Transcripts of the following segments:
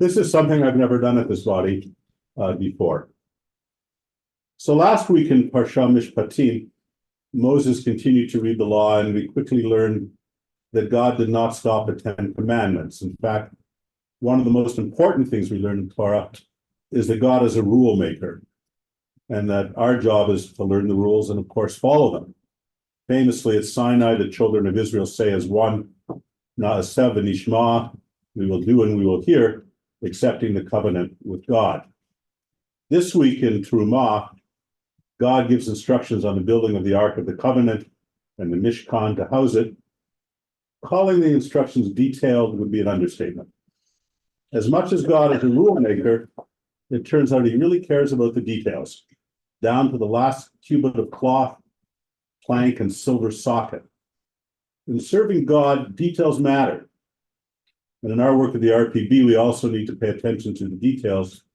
This is something I've never done at this body before. So last week in Parsha Mishpatim, Moses continued to read the law, and we quickly learned that God did not stop at 10 commandments. In fact, one of the most important things we learn in Torah is that God is a rule maker, and that our job is to learn the rules and, of course, follow them. Famously, at Sinai, the children of Israel say as one, Na'aseh v'nishma, we will do and we will hear, accepting the covenant with God. This week in Terumah, God gives instructions on the building of the Ark of the Covenant and the Mishkan to house it. Calling the instructions detailed would be an understatement. As much as God is a rule maker, it turns out he really cares about the details, down to the last cubit of cloth, plank, and silver socket. In serving God, details matter. And in our work at the RPB, we also need to pay attention to the details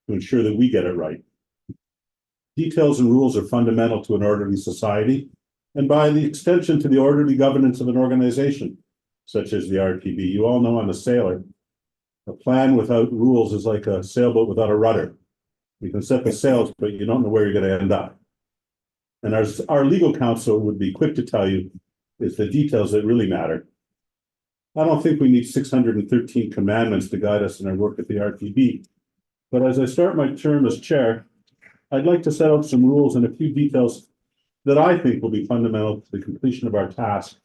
to ensure that we get it right. Details and rules are fundamental to an orderly society, and by the extension to the orderly governance of an organization, such as the RPB. You all know I'm a sailor. A plan without rules is like a sailboat without a rudder. You can set the sails, but you don't know where you're going to end up. And our legal counsel would be quick to tell you it's the details that really matter. I don't think we need 613 commandments to guide us in our work at the RPB. But as I start my term as chair, I'd like to set out some rules and a few details that I think will be fundamental to the completion of our task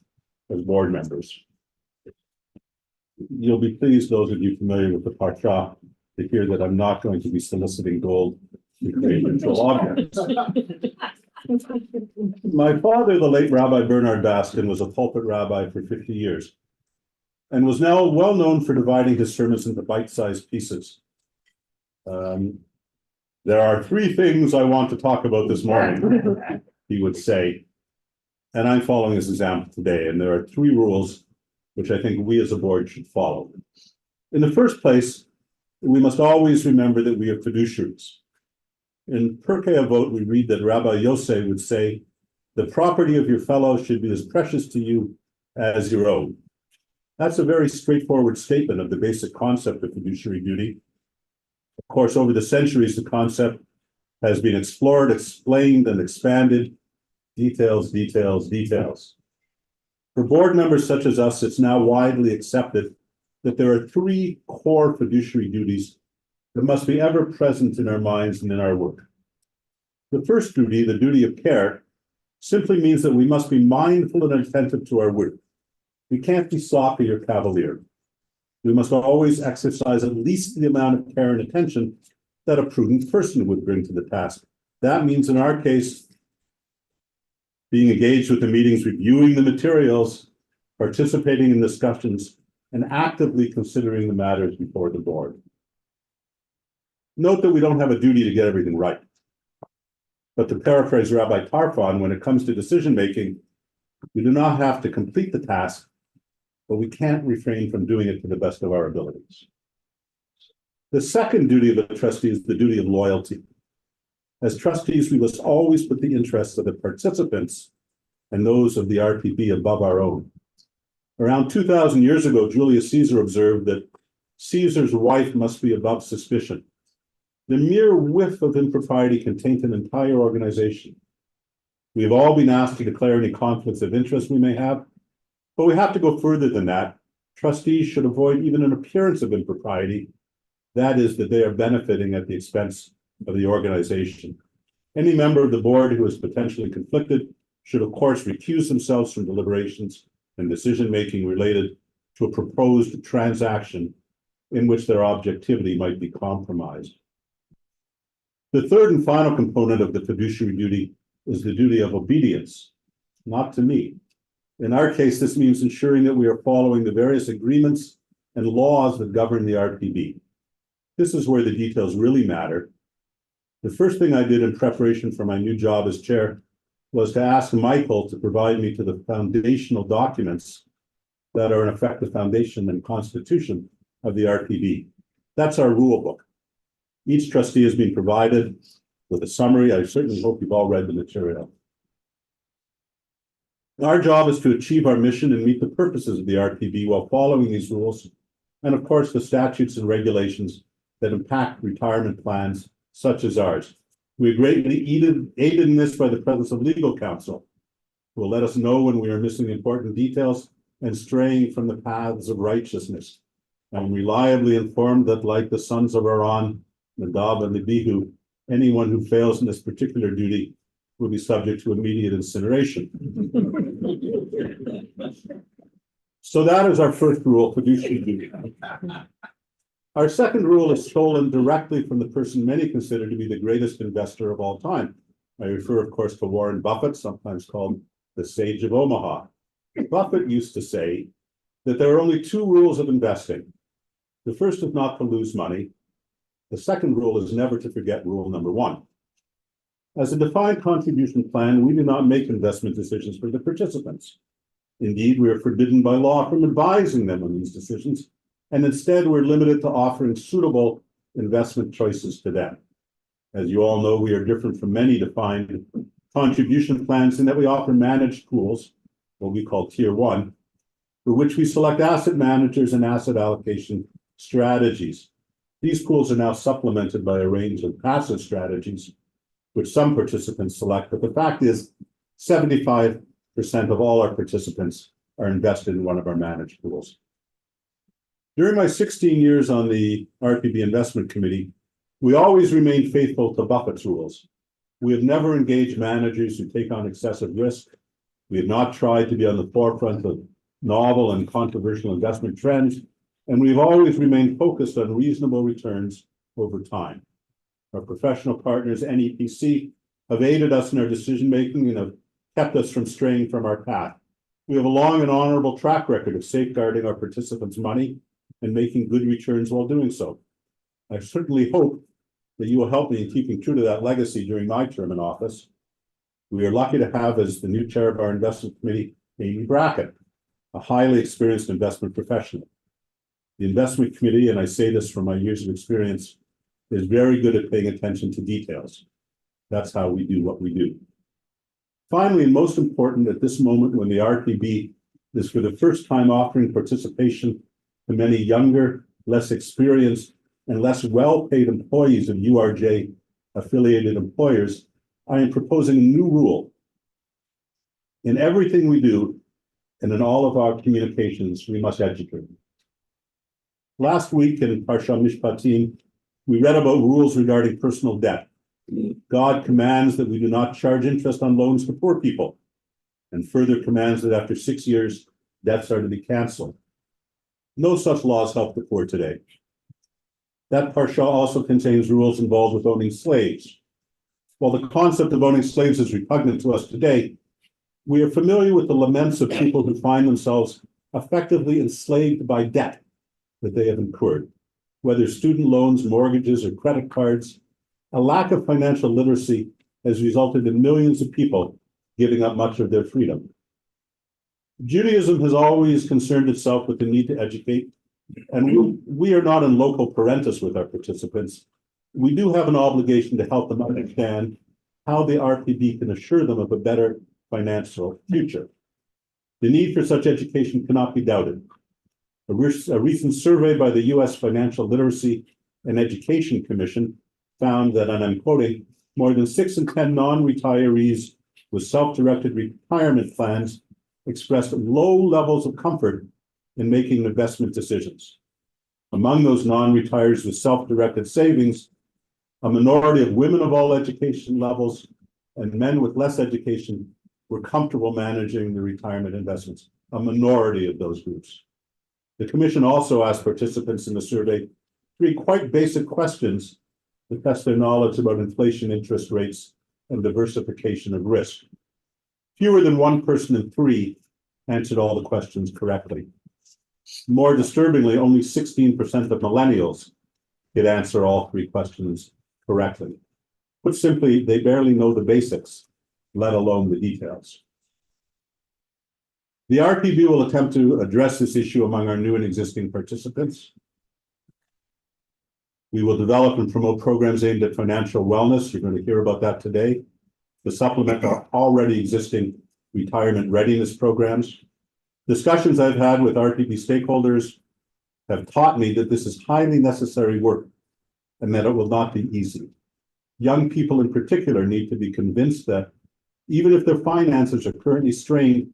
as board members. You'll be pleased, those of you familiar with the Parsha, to hear that I'm not going to be soliciting gold to create neutral objects. My father, the late Rabbi Bernard Baskin, was a pulpit rabbi for 50 years and was now well known for dividing his sermons into bite-sized pieces. There are three things I want to talk about this morning, he would say, and I'm following his example today. And there are three rules which I think we as a board should follow. In the first place, we must always remember that we are fiduciaries. In Pirkei Avot, we read that Rabbi Yosef would say, the property of your fellow should be as precious to you as your own. That's a very straightforward statement of the basic concept of fiduciary duty. Of course, over the centuries, the concept has been explored, explained, and expanded. Details, details, details. For board members such as us, it's now widely accepted that there are three core fiduciary duties that must be ever present in our minds and in our work. The first duty, the duty of care, simply means that we must be mindful and attentive to our work. We can't be sloppy or cavalier. We must always exercise at least the amount of care and attention that a prudent person would bring to the task. That means, in our case, being engaged with the meetings, reviewing the materials, participating in discussions, and actively considering the matters before the board. Note that we don't have a duty to get everything right. But to paraphrase Rabbi Tarfon, when it comes to decision-making, we do not have to complete the task, but we can't refrain from doing it to the best of our abilities. The second duty of a trustee is the duty of loyalty. As trustees, we must always put the interests of the participants and those of the RPB above our own. Around 2,000 years ago, Julius Caesar observed that Caesar's wife must be above suspicion. The mere whiff of impropriety can taint an entire organization. We have all been asked to declare any conflicts of interest we may have, but we have to go further than that. Trustees should avoid even an appearance of impropriety. That is, that they are benefiting at the expense of the organization. Any member of the board who is potentially conflicted should, of course, recuse themselves from deliberations and decision-making related to a proposed transaction in which their objectivity might be compromised. The third and final component of the fiduciary duty is the duty of obedience, not to me. In our case, this means ensuring that we are following the various agreements and laws that govern the RPB. This is where the details really matter. The first thing I did in preparation for my new job as chair was to ask Michael to provide me to the foundational documents that are in effect the foundation and constitution of the RPB. That's our rule book. Each trustee has been provided with a summary. I certainly hope you've all read the material. Our job is to achieve our mission and meet the purposes of the RPB while following these rules and of course the statutes and regulations that impact retirement plans such as ours. We are greatly aided in this by the presence of legal counsel, who will let us know when we are missing important details and straying from the paths of righteousness. I'm reliably informed that, like the sons of Aaron, Nadab and Abihu, anyone who fails in this particular duty will be subject to immediate incineration. So that is our first rule, fiduciary duty. Our second rule is stolen directly from the person many consider to be the greatest investor of all time. I refer, of course, to Warren Buffett, sometimes called the Sage of Omaha. Buffett used to say that there are only two rules of investing. The first is not to lose money. The second rule is never to forget rule number one. As a defined contribution plan, we do not make investment decisions for the participants. Indeed, we are forbidden by law from advising them on these decisions, and instead we're limited to offering suitable investment choices to them. As you all know, we are different from many defined contribution plans in that we offer managed pools, what we call tier one, for which we select asset managers and asset allocation strategies. These pools are now supplemented by a range of passive strategies, which some participants select, but the fact is 75% of all our participants are invested in one of our managed pools. During my 16 years on the RPB Investment Committee, we always remained faithful to Buffett's rules. We have never engaged managers who take on excessive risk. We have not tried to be on the forefront of novel and controversial investment trends, and we've always remained focused on reasonable returns over time. Our professional partners, NEPC, have aided us in our decision-making and have kept us from straying from our path. We have a long and honorable track record of safeguarding our participants' money and making good returns while doing so. I certainly hope that you will help me in keeping true to that legacy during my term in office. We are lucky to have as the new chair of our investment committee, Amy Brackett, a highly experienced investment professional. The investment committee, and I say this from my years of experience, is very good at paying attention to details. That's how we do what we do. Finally, and most important at this moment when the RPB is for the first time offering participation to many younger, less experienced, and less well-paid employees of URJ affiliated employers, I am proposing a new rule. In everything we do and in all of our communications, we must educate. Last week in Parsha Mishpatim, we read about rules regarding personal debt. God commands that we do not charge interest on loans to poor people, and further commands that after 6 years, debts are to be canceled. No such laws help the poor today. That Parsha also contains rules involved with owning slaves. While the concept of owning slaves is repugnant to us today, we are familiar with the laments of people who find themselves effectively enslaved by debt that they have incurred, whether student loans, mortgages, or credit cards. A lack of financial literacy has resulted in millions of people giving up much of their freedom. Judaism has always concerned itself with the need to educate, and we are not in loco parentis with our participants. We do have an obligation to help them understand how the RPB can assure them of a better financial future. The need for such education cannot be doubted. A recent survey by the U.S. Financial Literacy and Education Commission found that, and I'm quoting, more than 6 in 10 non-retirees with self-directed retirement plans expressed low levels of comfort in making investment decisions. Among those non-retirees with self-directed savings, a minority of women of all education levels and men with less education were comfortable managing their retirement investments, a minority of those groups. The Commission also asked participants in the survey 3 quite basic questions to test their knowledge about inflation, interest rates, and diversification of risk. Fewer than 1 person in 3 answered all the questions correctly. More disturbingly, only 16% of millennials could answer all 3 questions correctly. Put simply, they barely know the basics, let alone the details. The RPB will attempt to address this issue among our new and existing participants. We will develop and promote programs aimed at financial wellness. You're going to hear about that today, to supplement our already existing retirement readiness programs. Discussions I've had with RPB stakeholders have taught me that this is highly necessary work and that it will not be easy. Young people in particular need to be convinced that even if their finances are currently strained,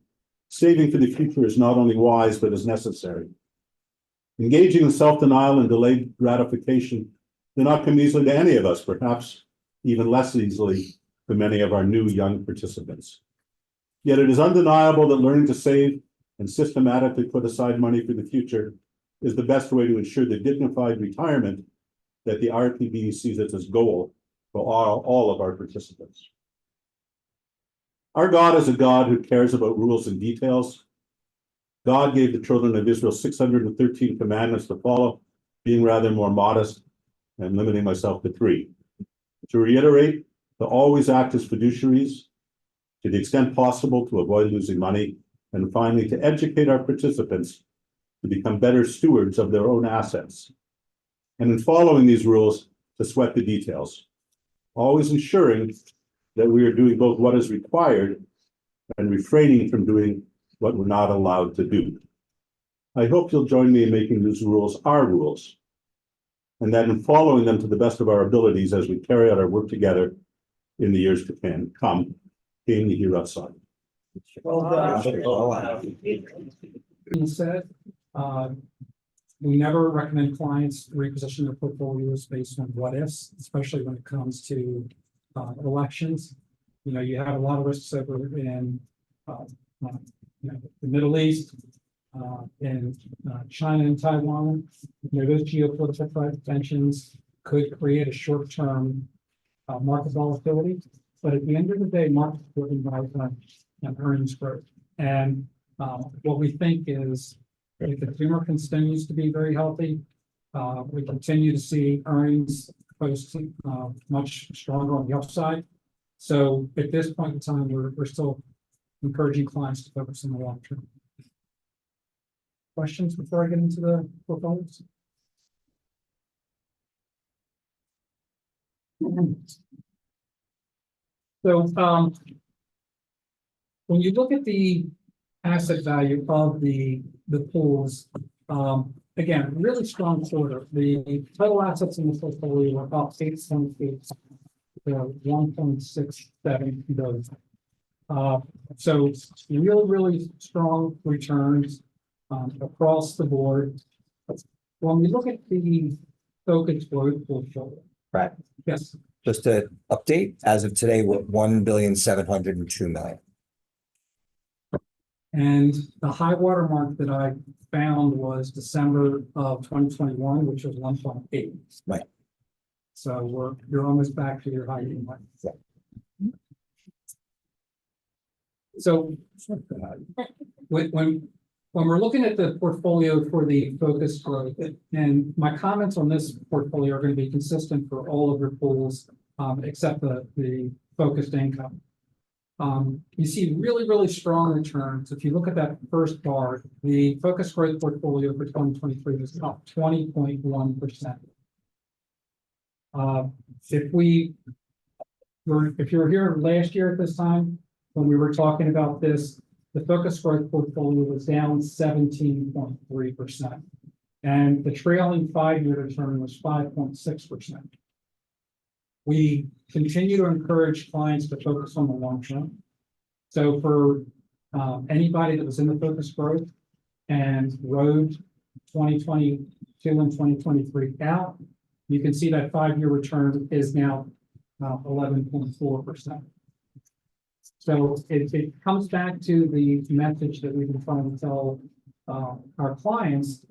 saving for the future is not only wise, but is necessary. Engaging in self-denial and delayed gratification do not come easily to any of us, perhaps even less easily to many of our new young participants. Yet it is undeniable that learning to save and systematically put aside money for the future is the best way to ensure the dignified retirement that the RPB sees as its goal for all of our participants. Our God is a God who cares about rules and details. God gave the children of Israel 613 commandments to follow, being rather more modest and limiting myself to 3. To reiterate, to always act as fiduciaries, to the extent possible to avoid losing money, and finally, to educate our participants to become better stewards of their own assets. And in following these rules, to sweat the details, always ensuring that we are doing both what is required and refraining from doing what we're not allowed to do. I hope you'll join me in making these rules our rules, and that in following them to the best of our abilities as we carry out our work together in the years to come. King Hirasai. Well done. Being said, we never recommend clients reposition their portfolios based on what ifs, especially when it comes to elections. You know, you have a lot of risks over in the Middle East, in China and Taiwan. You know, those geopolitical tensions could create a short-term market volatility, but at the end of the day, markets are driven by earnings growth. And what we think is the consumer continues to be very healthy. We continue to see earnings post much stronger on the upside. So at this point in time, we're still encouraging clients to focus on the long term. Questions before I get into the portfolios? So when you look at the asset value of the pools, again, really strong quarter. The total assets in the portfolio were up 8.8 to 1.67 billion. So really strong returns across the board. When we look at the focus growth portfolio. Right. Yes. Just to update, as of today, we're 1,702,000,000. And the high water mark that I found was December of 2021, which was 1.8. Right. So you're almost back to your high mark. Yeah. So when we're looking at the portfolio for the focus growth, and my comments on this portfolio are going to be consistent for all of your pools, except the focused income. You see really strong returns. If you look at that first bar, the focus growth portfolio for 2023 was up 20.1%. If you were here last year at this time, when we were talking about this, the focus growth portfolio was down 17.3%. And the trailing 5-year return was 5.6%. We continue to encourage clients to focus on the long term. So for anybody that was in the focus growth and rode 2022 and 2023 out, you can see that 5-year return is now 11.4%. So it comes back to the message that we've been trying to tell our clients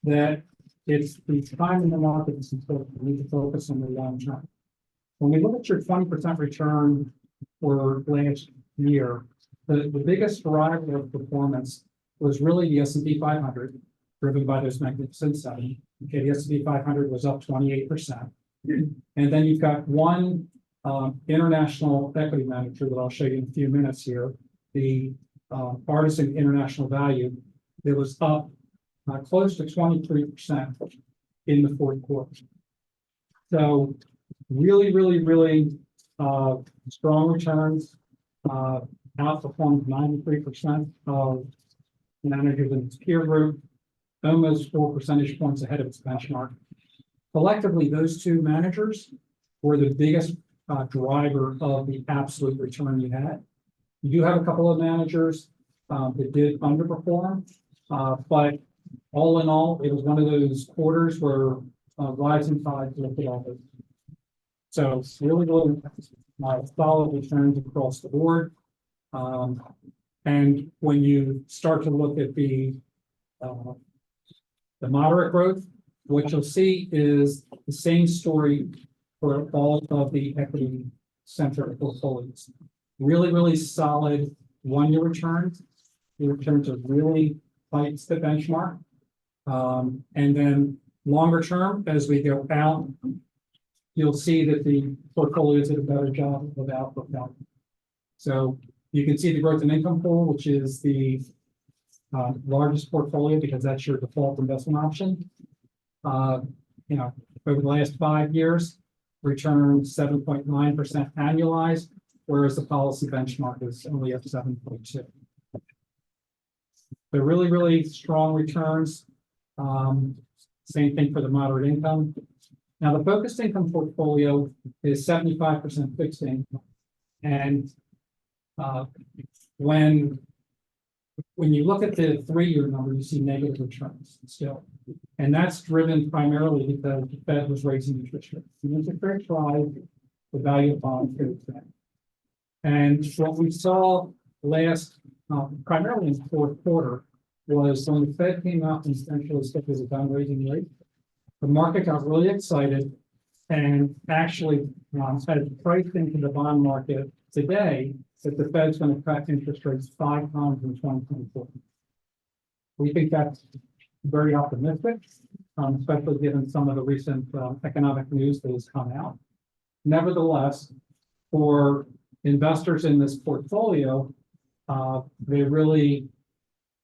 that it's the time in the market that's important. We need to focus on the long term. When we look at your 20% return for last year, the biggest driver of performance was really the S&P 500, driven by those Magnificent Seven. Okay, the S&P 500 was up 28%. And then you've got one international equity manager that I'll show you in a few minutes here, the Artisan International Value, that was up close to 23% in the fourth quarter. So really strong returns, outperformed 93% of managers in its peer group. almost 4 percentage points ahead of its benchmark. Collectively, those two managers were the biggest driver of the absolute return you had. You do have a couple of managers that did underperform, but all in all, it was one of those quarters where rising tides lifted all boats. So it's really solid returns across the board. And when you start to look at the moderate growth, what you'll see is the same story for all of the equity centric portfolios. Really solid one-year returns. The returns are really tight to the benchmark. And then longer term, as we go out, you'll see that the portfolios did a better job of outperforming. So you can see the growth in income pool, which is the largest portfolio because that's your default investment option. You know, over the last 5 years, returned 7.9% annualized, whereas the policy benchmark is only up 7.2. They're really strong returns. Same thing for the moderate income. Now, the focused income portfolio is 75% fixed income. And when you look at the 3-year number, you see negative returns still. And that's driven primarily because the Fed was raising interest rates. And interest rates rise, the value of bonds goes down. And what we saw last, primarily in the fourth quarter, was when the Fed came out and essentially said there's a down raising rate, the market got really excited and actually had priced into the bond market today that the Fed's going to cut interest rates 5 times in 2024. We think that's very optimistic, especially given some of the recent economic news that has come out. Nevertheless, for investors in this portfolio, they really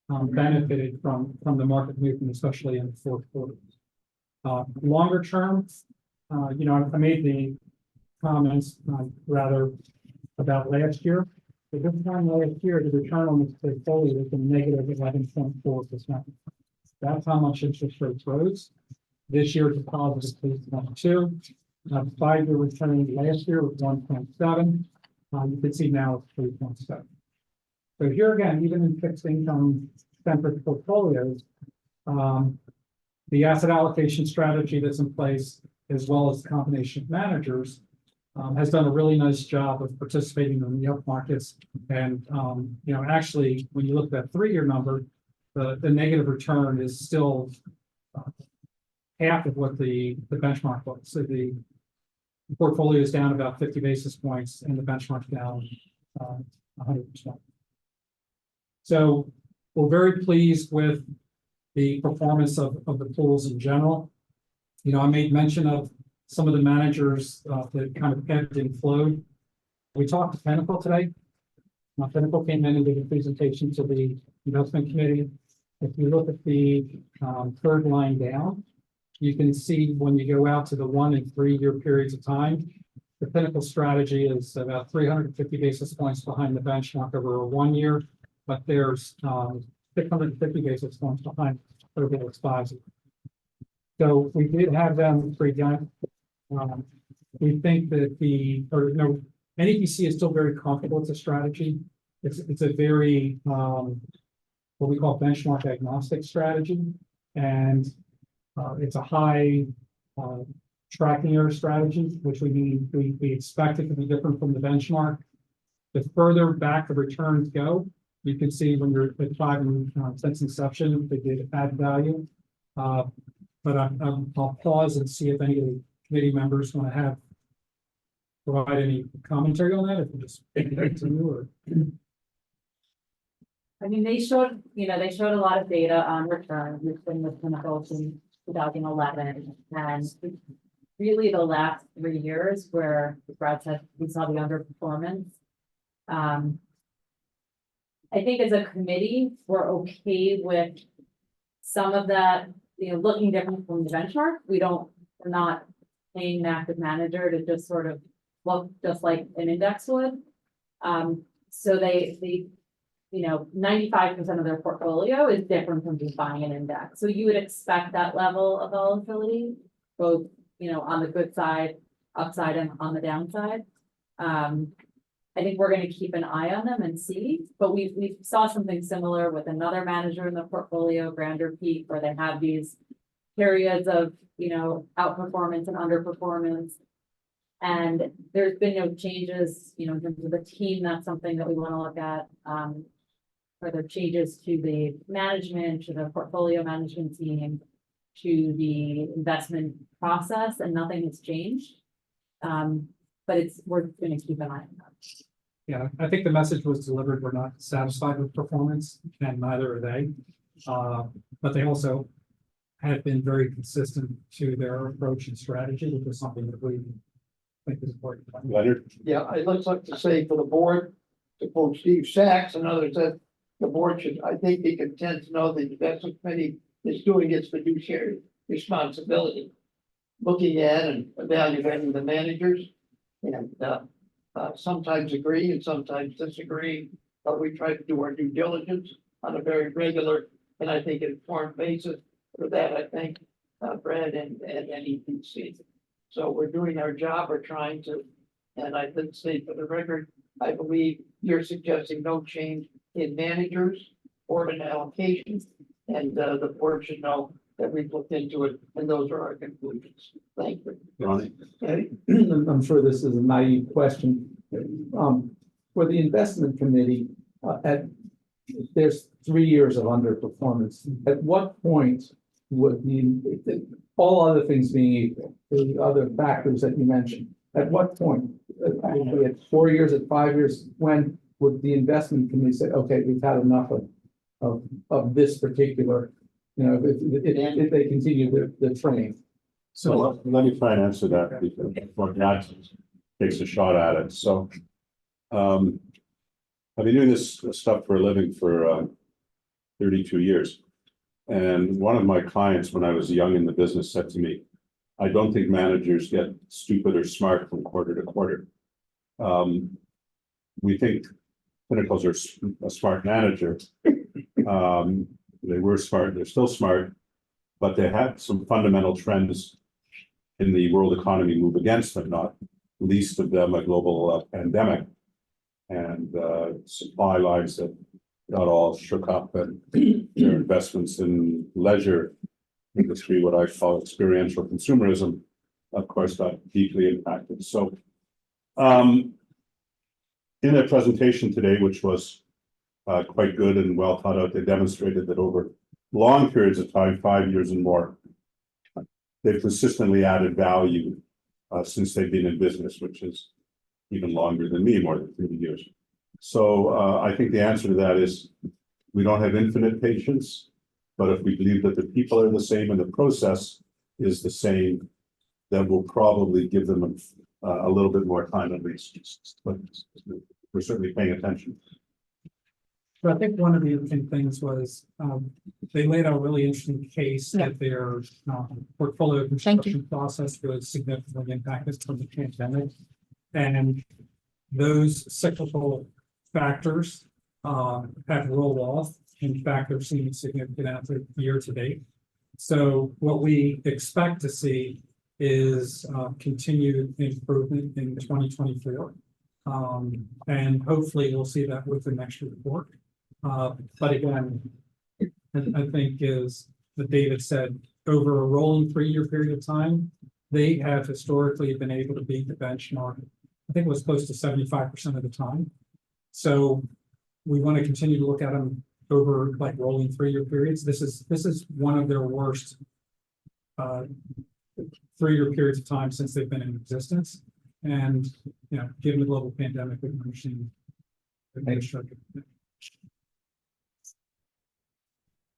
benefited from the market movement, especially in the fourth quarter. Longer term, you know, I made the comments rather about last year. At this time last year, the return on this portfolio was a negative 11.4%. That's how much interest rates rose. This year, it's a positive 3.2. 5-year return last year was 1.7. You can see now it's 3.7. So here again, even in fixed income centric portfolios, the asset allocation strategy that's in place, as well as the combination of managers, has done a really nice job of participating in the up markets. And, you know, actually, when you look at that 3-year number, the negative return is still half of what the benchmark was. So the portfolio is down about 50 basis points and the benchmark's down 100%. So we're very pleased with the performance of the pools in general. You know, I made mention of some of the managers that kind of ebbed and flowed. We talked to Pinnacle today. Pinnacle came in and did a presentation to the investment committee. If you look at the third line down, you can see when you go out to the 1 and 3 year periods of time, the Pinnacle strategy is about 350 basis points behind the benchmark over a 1 year, but there's 650 basis points behind over the 5 years. So we did have them present. We think that NEPC is still very comfortable with the strategy. It's a very what we call benchmark agnostic strategy, and it's a high tracking error strategy, which we expect it to be different from the benchmark. The further back the returns go, you can see when you're at 5 since inception, they did add value. But I'll pause and see if any of the committee members want to provide any commentary on that. If we just take it to you or. I mean, they showed a lot of data on return. We've been with Pinnacle since 2011, and really the last 3 years where Brad said we saw the underperformance. I think as a committee, we're okay with some of that, you know, looking different from the benchmark. We're not paying an active manager to just sort of look just like an index would. So they 95% of their portfolio is different from just buying an index. So you would expect that level of volatility, both, on the good side, upside and on the downside. I think we're gonna keep an eye on them and see, but we saw something similar with another manager in the portfolio, Grander Peak, where they have these periods of, outperformance and underperformance. And there's been no changes, in terms of the team. That's something that we want to look at. Are there changes to the management, to the portfolio management team, to the investment process, and nothing has changed. But we're gonna keep an eye on that. Yeah, I think the message was delivered. We're not satisfied with performance, and neither are they. But they also have been very consistent to their approach and strategy, which is something that we think is important. Leonard? Yeah, I'd just like to say for the board, to quote Steve Sachs and others, that the board should, I think, be content to know that the investment committee is doing its fiduciary responsibility. Looking at and evaluating the managers and sometimes agree and sometimes disagree, but we try to do our due diligence on a very regular and I think informed basis. For that, I thank Brad and NEPC. So we're doing our job, we're trying to, and I did say for the record, I believe you're suggesting no change in managers or in allocations. And the board should know that we've looked into it, and those are our conclusions. Thank you. Ronnie? Okay, I'm sure this is a naive question. For the investment committee, there's 3 years of underperformance. At what point would all other things being equal, the other factors that you mentioned, at what point, would be at 4 years, at 5 years, when would the investment committee say, okay, we've had enough of this particular, if they continue the training? So let me try and answer that before Brad takes a shot at it. So I've been doing this stuff for a living for 32 years. And one of my clients, when I was young in the business, said to me, I don't think managers get stupid or smart from quarter to quarter. We think Pinnacle's are a smart manager. They were smart, they're still smart, but they had some fundamental trends in the world economy move against them, not least of them a global pandemic and supply lines that got all shook up, and their investments in leisure industry, what I call experiential consumerism, of course, got deeply impacted. So in their presentation today, which was quite good and well thought out, they demonstrated that over long periods of time, 5 years and more, they've consistently added value since they've been in business, which is even longer than me, more than 30 years. So I think the answer to that is we don't have infinite patience, but if we believe that the people are the same and the process is the same, then we'll probably give them a little bit more time at least. But we're certainly paying attention. But I think one of the interesting things was, they laid out a really interesting case that their portfolio construction process was significantly impacted from the pandemic. And those cyclical factors have rolled off. In fact, they're seeing significant after year to date. So what we expect to see is continued improvement in 2024. And hopefully we'll see that with the next report. But again, I think as David said, over a rolling 3-year period of time, they have historically been able to beat the benchmark. I think it was close to 75% of the time. So we want to continue to look at them over like rolling 3-year periods. This is one of their worst 3-year periods of time since they've been in existence. And given the global pandemic, we've seen the nature of it.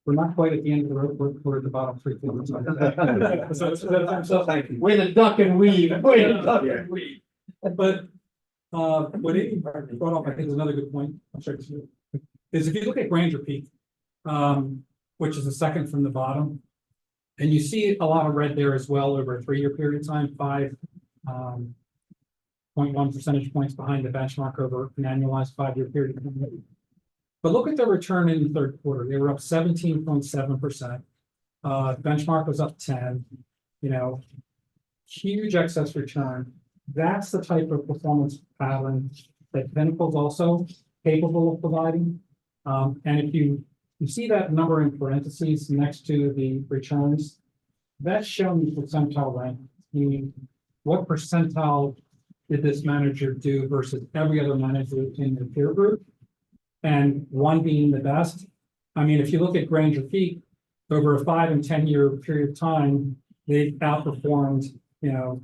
We're not quite at the end of the road. We're at the bottom 3 quarters. So thank you. Way to duck and weave, way to duck and weave. But what Amy brought up, I think, is another good point. I'll share this with you. Is if you look at Granger Peak, which is the second from the bottom, and you see a lot of red there as well over a 3-year period of time, 5.1 percentage points behind the benchmark over an annualized 5-year period. But look at the return in the third quarter. They were up 17.7%. Benchmark was up 10, you know. Huge excess return. That's the type of performance pattern that Pinnacle's also capable of providing. And if you see that number in parentheses next to the returns, that's showing the percentile rank, meaning what percentile did this manager do versus every other manager in the peer group? And one being the best. I mean, if you look at Granger Peak, over a 5 and 10 year period of time, they've outperformed, you know,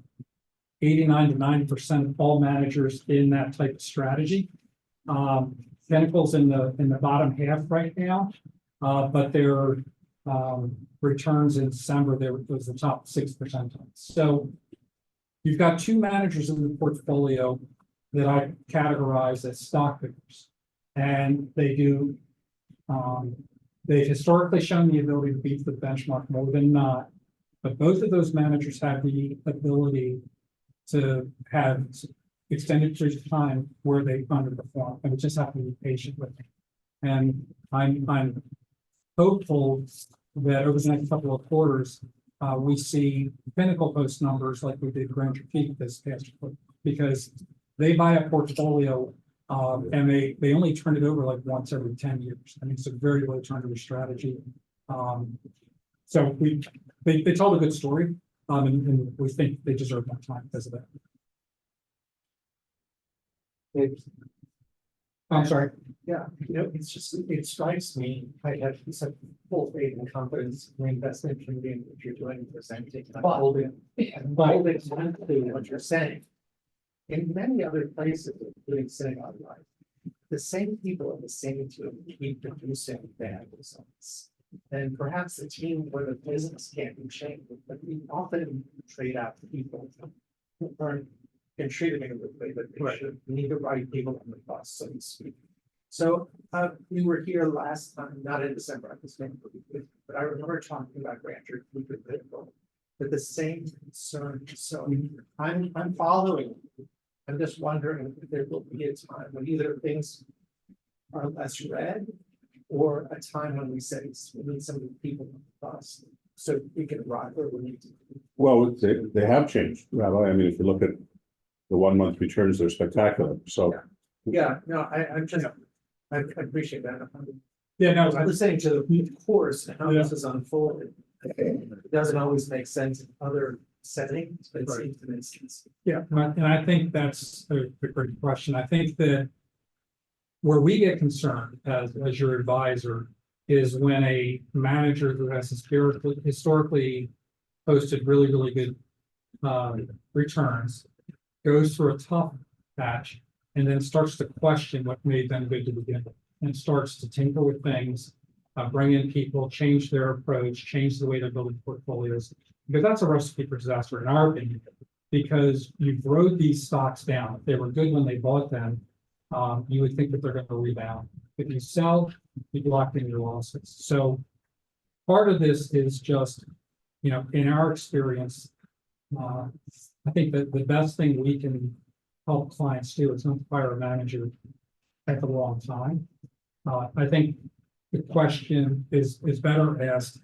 89 to 90% of all managers in that type of strategy. Pinnacle's in the bottom half right now, but their returns in December, there was the top 6%. So you've got two managers in the portfolio that I categorize as stock pickers. And they do, they've historically shown the ability to beat the benchmark more than not. But both of those managers have the ability to have extended periods of time where they underperform, and we just have to be patient with it. And I'm hopeful that over the next couple of quarters, we see Pinnacle post numbers like we did Granger Peak this past quarter, because they buy a portfolio and they only turn it over like once every 10 years. I mean, it's a very low turnover strategy. So they told a good story, and we think they deserve more time because of that. I'm sorry. Yeah, you know, it's just, it strikes me, I have such full faith and confidence in the investment community and what you're doing, presenting, I'm holding on to what you're saying. In many other places, including Synagogue Life, the same people in the same team keep producing bad results. And perhaps the team where the business can't be changed, but we often trade out people who aren't contributing in the way that they should. We need the right people on the bus, so to speak. So we were here last time, not in December, I was saying, but I remember talking about Granger, but the same concern. So I'm following. I'm just wondering if there will be a time when either things are less red, or a time when we say we need some of the people on the bus, so we can ride where we need to. Well, they have changed, Rabbi. I mean, if you look at the 1 month returns, they're spectacular. So Yeah, no, I'm just, I appreciate that. Yeah, no, I was saying to the course and how this is unfolded. It doesn't always make sense in other settings, but it Right. seems to make sense. yeah, and I think that's a great question. I think that where we get concerned as your advisor is when a manager who has historically posted really good returns goes through a tough patch and then starts to question what made them good to begin with, and starts to tinker with things, bring in people, change their approach, change the way they're building portfolios, because that's a recipe for disaster in our opinion, because you've rode these stocks down. If they were good when they bought them, you would think that they're going to rebound. If you sell, you've locked in your losses. So part of this is just, you know, in our experience, I think that the best thing we can help clients do is not fire a manager at the wrong time. I think the question is better asked,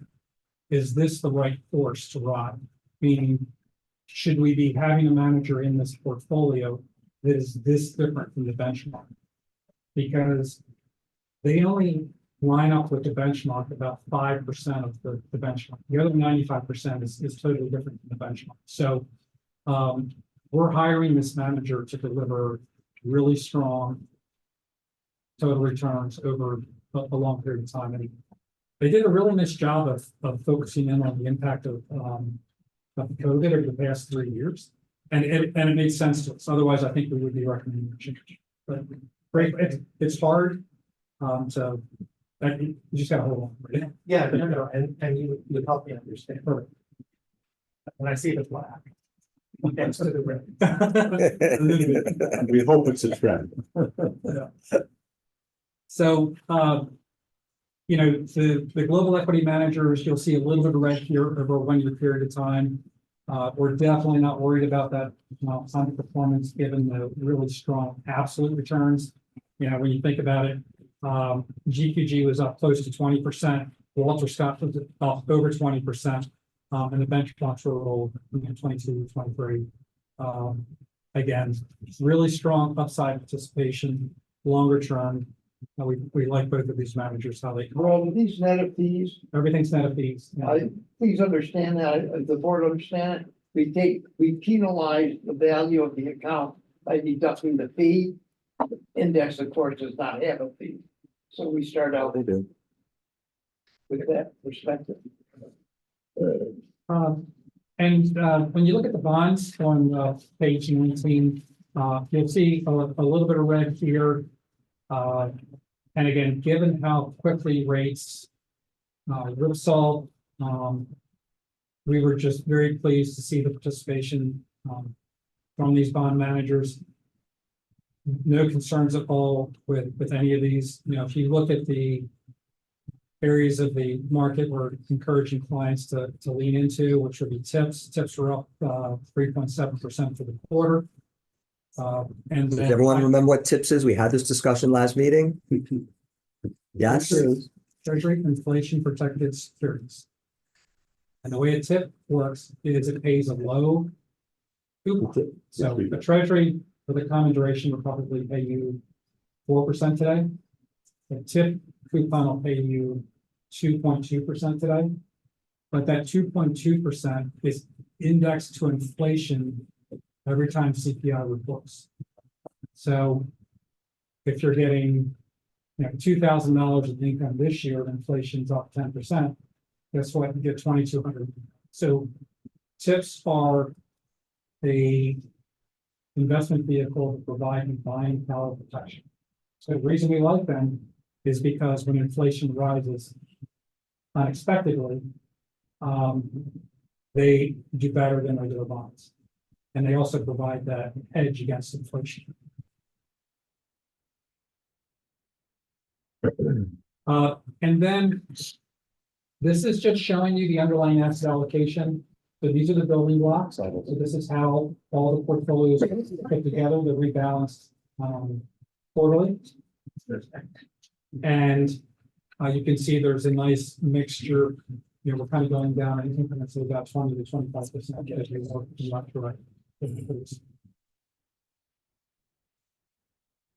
is this the right course to ride? Meaning, should we be having a manager in this portfolio that is this different from the benchmark? Because they only line up with the benchmark about 5% of the benchmark. The other 95% is totally different from the benchmark. So we're hiring this manager to deliver really strong total returns over a long period of time. And they did a really nice job of focusing in on the impact of COVID over the past 3 years. And it made sense to us. Otherwise, I think we would be recommending a change. But great, it's hard you just gotta hold on. Right? Yeah, no, and you help me understand. Perfect. When I see the black. Next to the red. we hope it's a trend. So, you know, the global equity managers, you'll see a little bit of red here over a 1 year period of time. We're definitely not worried about that underperformance given the really strong absolute returns. You know, when you think about it, GQG was up close to 20%. Walter Scott was up over 20%. And the benchmarks were all 22, 23. Again, really strong upside participation, longer term. We like both of these managers, how they, Well, these net of fees, everything's net of fees. please understand that, if the board understand it, we penalize the value of the account by deducting the fee. Index, of course, does not have a fee, so we start out They do. with that perspective. When you look at the bonds on page 19, you'll see a little bit of red here. And again, given how quickly rates whipsaw, we were just very pleased to see the participation from these bond managers. No concerns at all with any of these. You know, if you look at the areas of the market we're encouraging clients to lean into, which would be tips. Tips were up 3.7% for the quarter. And Does then everyone remember what TIPS is? We had this discussion last meeting. Yes, Treasury inflation protected securities. And the way a tip works is it pays a low coupon. So the treasury for the common duration will probably pay you 4% today. The tip coupon will pay you 2.2% today. But that 2.2% is indexed to inflation every time CPI reports. So if you're getting, you know, $2,000 of income this year, and inflation's up 10%, guess what? You get $2,200. So tips are a investment vehicle to provide buying power protection. So the reason we like them is because when inflation rises unexpectedly, they do better than regular bonds. And they also provide that hedge against inflation. And then this is just showing you the underlying asset allocation. So these are the building blocks. So this is how all the portfolios are put together, they're rebalanced quarterly. And you can see there's a nice mixture. You know, we're kind of going down in increments of about 20 to 25% as we work from left to right.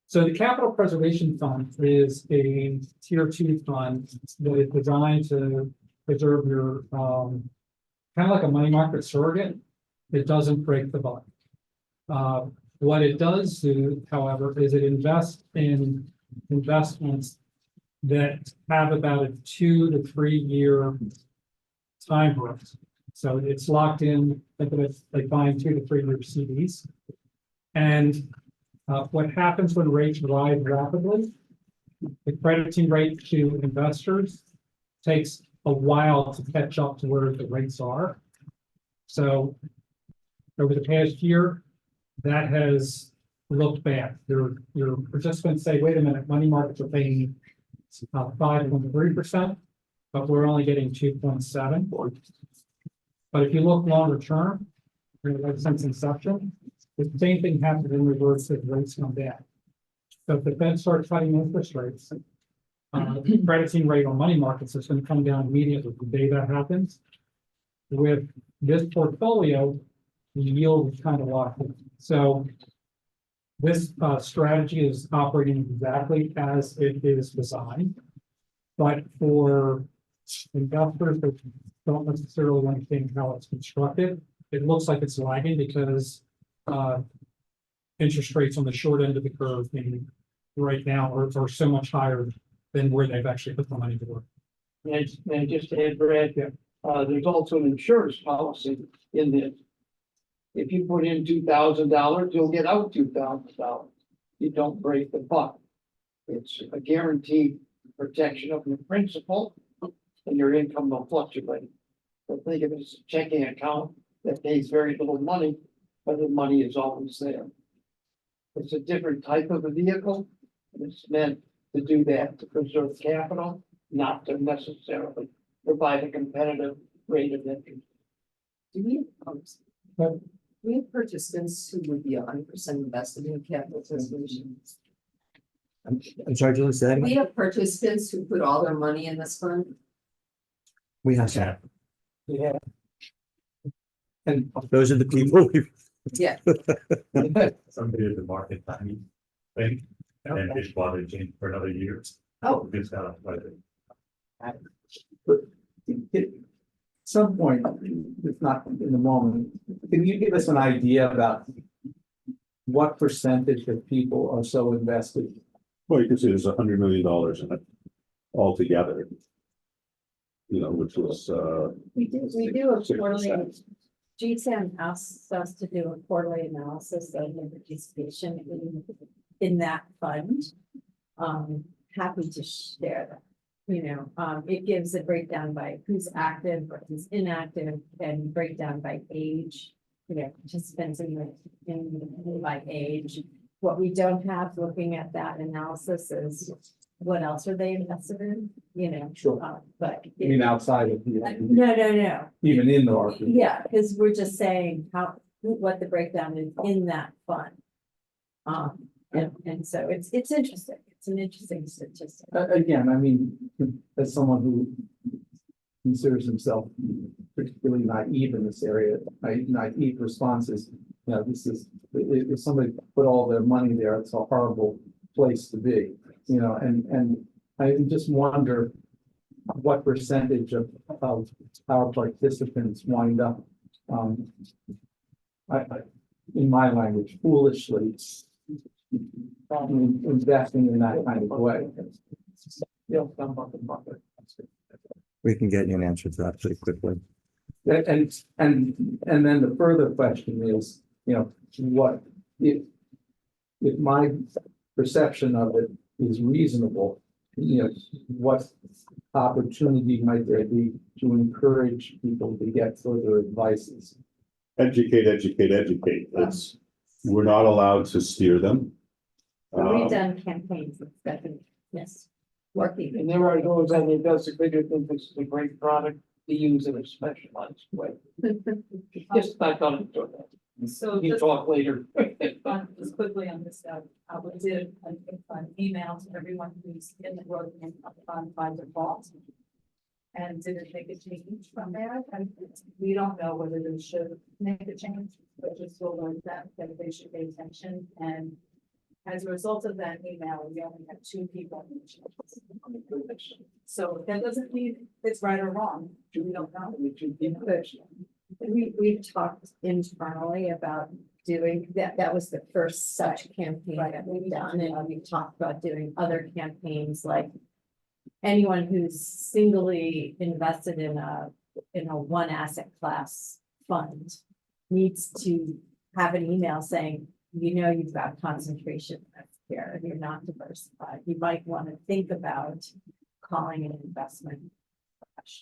So the Capital Preservation Fund is a tier 2 fund that is designed to preserve your kind of like a money market surrogate. It doesn't break the buck. What it does do, however, is it invests in investments that have about a 2 to 3 year time horizon. So it's locked in, think of it like buying 2 to 3 year CDs. And what happens when rates rise rapidly, the crediting rate to investors takes a while to catch up to where the rates are. So over the past year, that has looked bad. Your participants say, wait a minute, money markets are paying 5.3%, but we're only getting 2.7. But if you look longer term, since inception, the same thing happens in reverse if rates come down. So if the Fed starts cutting interest rates, the crediting rate on money markets is going to come down immediately the day that happens. With this portfolio, the yield is kind of locked in. So this strategy is operating exactly as it is designed. But for investors that don't necessarily understand how it's constructed, it looks like it's lagging because interest rates on the short end of the curve right now are so much higher than where they've actually put the money to work. And just to add, Brad, there's also an insurance policy in this. If you put in $2,000, you'll get out $2,000. You don't break the buck. It's a guaranteed protection of your principal, and your income will fluctuate. But think of it as a checking account that pays very little money, but the money is always there. It's a different type of a vehicle, and it's meant to do that, to preserve capital, not to necessarily provide a competitive rate of interest. Do we have participants who would be 100% invested in capital preservation? I'm sorry, Julie, say that We again? have participants who put all their money in this fund. We have that. Yeah. And Those are the people we. Yeah. Somebody at the market timing thing, and then just bought it in for another year. Oh. Just got like. But at some point, if not in the moment, can you give us an idea about what percentage of people are so invested? Well, you can see there's $100 million in it altogether. You know, which was, We do a 6%. quarterly, GSAM asks us to do a quarterly analysis of the participation in that fund. Happy to share that. You know, it gives a breakdown by who's active versus inactive and breakdown by age. You know, participants by age. What we don't have looking at that analysis is what else are they invested in, you know? Sure. But. I mean, outside of, No. even in the market. Yeah, because we're just saying what the breakdown is in that fund. And so it's interesting. It's an interesting statistic. Again, I mean, as someone who considers himself particularly naive in this area, naive responses, you know, this is, if somebody put all their money there, it's a horrible place to be, you know, and I just wonder what percentage of our participants wind up, in my language, foolishly investing in that kind of way. We can get you an answer to that pretty quickly. And then the further question is, you know, what if my perception of it is reasonable, you know, what opportunity might there be to encourage people to get further advices? educate. It's, we're not allowed to steer them. We've done campaigns, it's definitely, yes, working. And there are those that it does figure think this is a great product to use in a specialized way. Just not gonna do that. So You just talk later. just quickly on this stuff, we did an email to everyone who's in the growth and fund by default. And didn't make a change from there, and we don't know whether they should make a change, but just so learn that they should pay attention. And as a result of that email, we only have 2 people. So that doesn't mean it's right or wrong, we don't know. We've talked internally about doing, that was the first such campaign that we've done, and we've talked about doing other campaigns like anyone who's singly invested in a one asset class fund needs to have an email saying, you know, you've got concentration risk here, and you're not diversified. You might want to think about calling an investment.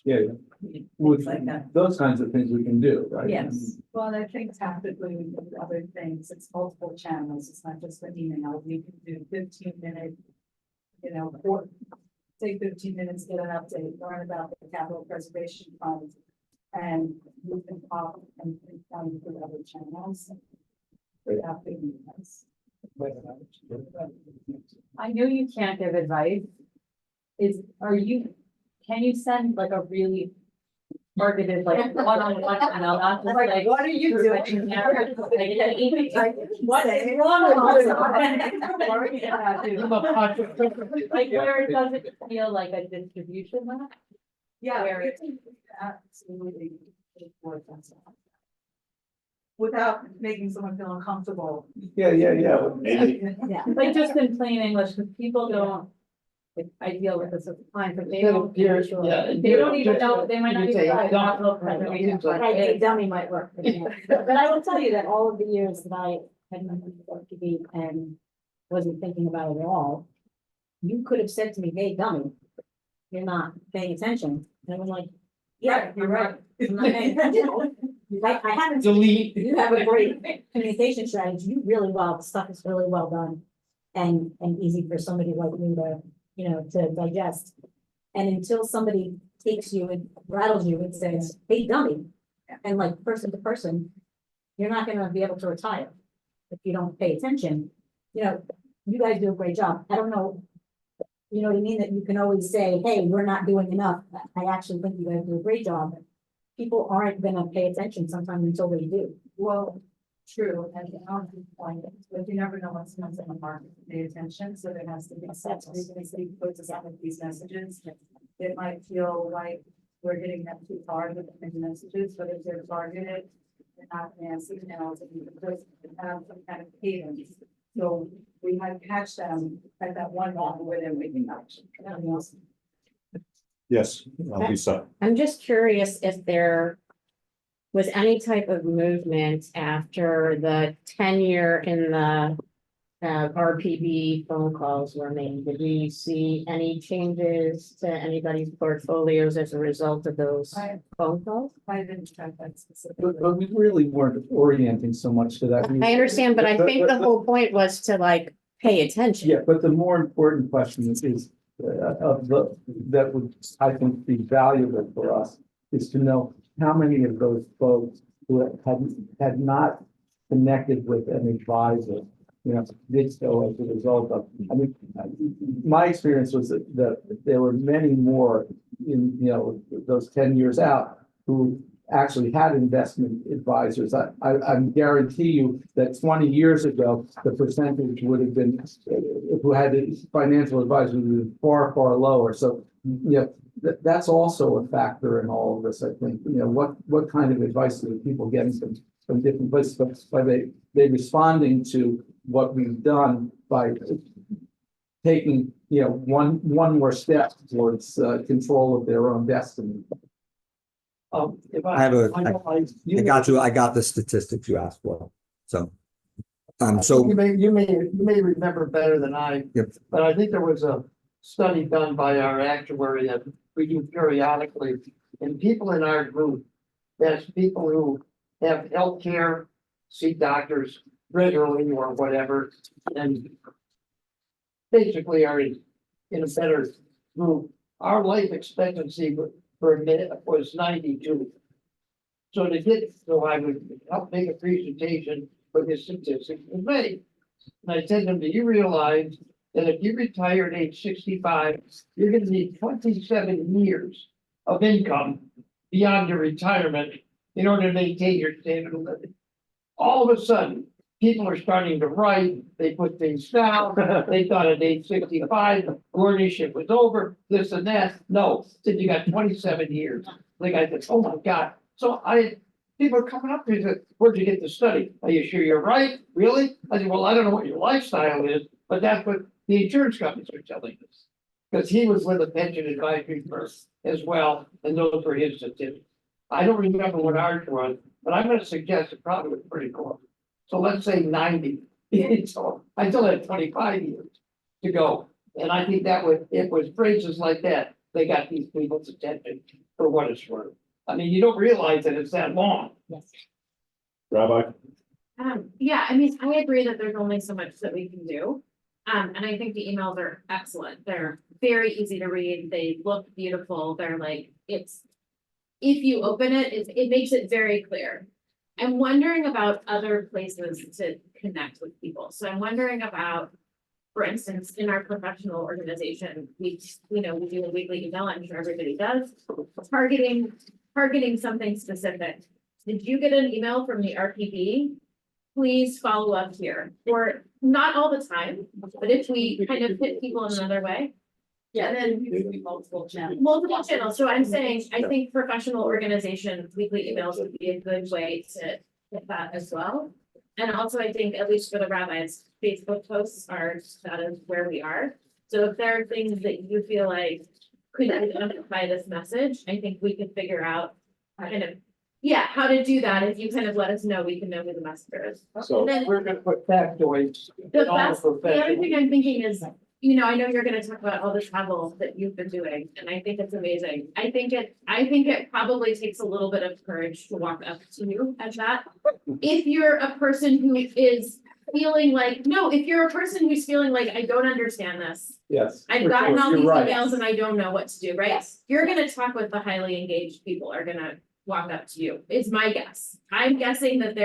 Yeah, Things with like that. those kinds of things we can do, right? Yes, well, I think tactically with other things, it's multiple channels, it's not just an email, we can do 15-minute. You know, or take 15 minutes, get an update, learn about the capital preservation fund. And we can talk and find through other channels. Without being nice. I know you can't give advice. Can you send like a really targeted, like one-on-one email, not just like, what are you doing? What is wrong? Like where it doesn't feel like a distribution map? Yeah, Where it- absolutely. Without making someone feel uncomfortable. Yeah. Maybe, Like just in plain English, because people don't. Like, I deal with this with clients, but they don't. Yeah. They don't even know, they might not You even. say, know "Dummy." capital preservation fund. Right. Hey, dummy might work. But I will tell you that all of the years that I had nothing to work to be and wasn't thinking about it at all. You could have said to me, hey, dummy, you're not paying attention. And I'm like, yeah, you're right. I'm not paying attention. I haven't. Delete. You have a great communication strategy, you really well, the stuff is really well done. And easy for somebody like me to, you know, to digest. And until somebody takes you and rattles you and says, hey, dummy, and like person to person, you're not gonna be able to retire if you don't pay attention. You know, you guys do a great job. I don't know. You know what I mean? That you can always say, hey, we're not doing enough. I actually think you guys do a great job. People aren't gonna pay attention sometimes until they do. Well, true, and on the point, but you never know what's comes in the market to pay attention, so there has to be steps, because he puts us out with these messages. It might feel like we're getting them too far with the messages, but if they're targeted, they're not nasty emails, and you have some kind of cadence. So we might catch them at that one moment where they're making action. Yes, Lisa. I'm just curious if there was any type of movement after the tenure in the RPB phone calls were made. Did we see any changes to anybody's portfolios as a result of those phone calls? I didn't check that specifically. But we really weren't orienting so much to that. I understand, but I think the whole point was to like pay attention. Yeah, but the more important question is of the, that would, I think, be valuable for us is to know how many of those folks who had not connected with an advisor, did so as a result of, my experience was that there were many more in, those 10 years out who actually had investment advisors. I guarantee you that 20 years ago, the percentage would have been, who had financial advisors would have been far, far lower. So, that's also a factor in all of this, I think. What kind of advice are people getting from different places, but by they responding to what we've done by taking, one more step towards control of their own destiny. If I have a, you I got you, I got the statistics you asked for, so. So, You may remember better than I. Yep. But I think there was a study done by our actuary that we do periodically, and people in our group, that's people who have health care, see doctors regularly or whatever, and basically are in a better group. Our life expectancy for a minute was 92. So I would help make a presentation for this statistic was made. And I said to them, do you realize that if you retire at age 65, you're gonna need 27 years of income beyond your retirement in order to maintain your standard of living? All of a sudden, people are starting to write, they put things down, they thought at age 65, guardianship was over, this and that. No, said you got 27 years. Like I said, oh my God. So people are coming up to me and said, where'd you get the study? Are you sure you're right? Really? I said, well, I don't know what your lifestyle is, but that's what the insurance companies are telling us. Because he was with a pension advisory firm as well, and those were his statistics. I don't remember what ours was, but I'm gonna suggest it probably was pretty close. So let's say 90. So I still had 25 years to go. And I think it was phrases like that, they got these people's attention for what it's worth. I mean, you don't realize that it's that long. Rabbi? Yeah, I mean, I agree that there's only so much that we can do. And I think the emails are excellent. They're very easy to read. They look beautiful. They're like, if you open it, it makes it very clear. I'm wondering about other places to connect with people. So I'm wondering about, for instance, in our professional organization, we do a weekly email, I'm sure everybody does, targeting something specific. Did you get an email from the RPB? Please follow up here, or not all the time, but if we kind of hit people in another way. Yeah, and then usually multiple channels. Multiple channels, so I'm saying, I think professional organization weekly emails would be a good way to hit that as well. And also, I think, at least for the rabbis, Facebook posts that is where we are. So if there are things that you feel like could identify this message, I think we could figure out how to do that. If you kind of let us know, we can know who the messenger is. So And then we're gonna put factoids. the other thing I'm thinking is, I know you're gonna talk about all the travel that you've been doing, and I think it's amazing. I think it probably takes a little bit of courage to walk up to you at that. If you're a person who is feeling like, I don't understand this. Yes. I've for gotten sure. all You're these right. emails and I don't know what to do, right? Yes. You're gonna talk with the highly engaged people are gonna walk up to you, is my guess. I'm guessing that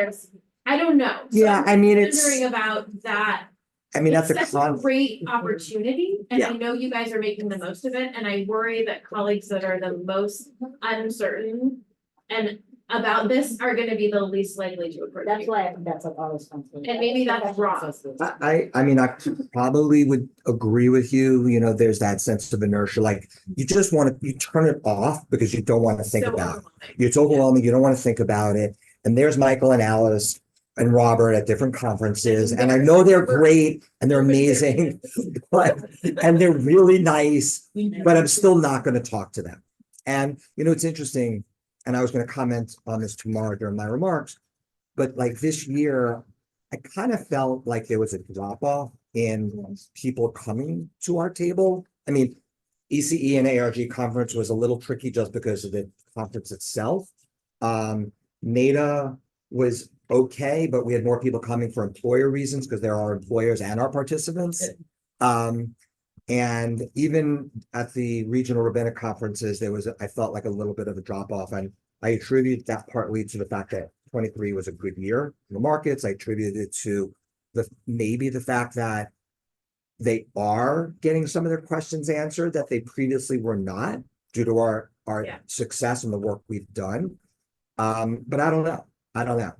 I don't know. So yeah, I'm I mean, it's. wondering about that I mean, that's a That's a con, great opportunity, and I Yeah. know you guys are making the most of it, and I worry that colleagues that are the most uncertain and about this are gonna be the least likely to approach That's you. why I think that's like our responsibility. And maybe that's wrong. I mean, I probably would agree with you, you know, there's that sense of inertia, like, you just want to, you turn it off because you don't want to think So about it. overwhelming. It's overwhelming, you don't want to think about it, and there's Michael and Alice and Robert at different conferences, and I know they're great and they're amazing, but, and they're really nice, but I'm still not gonna talk to them. And, you know, it's interesting, and I was gonna comment on this tomorrow during my remarks, but like this year, I kind of felt like there was a drop off in people coming to our table. I mean, ECE and ARG conference was a little tricky just because of the conference itself. NADA was okay, but we had more people coming for employer reasons because there are employers and our participants. And even at the regional rabbinic conferences, there was, I felt like a little bit of a drop off, and I attribute that partly to the fact that 23 was a good year in the markets. I attributed it to maybe the fact that they are getting some of their questions answered that they previously were not due to our Yeah. success and the work we've done. But I don't know. I don't know.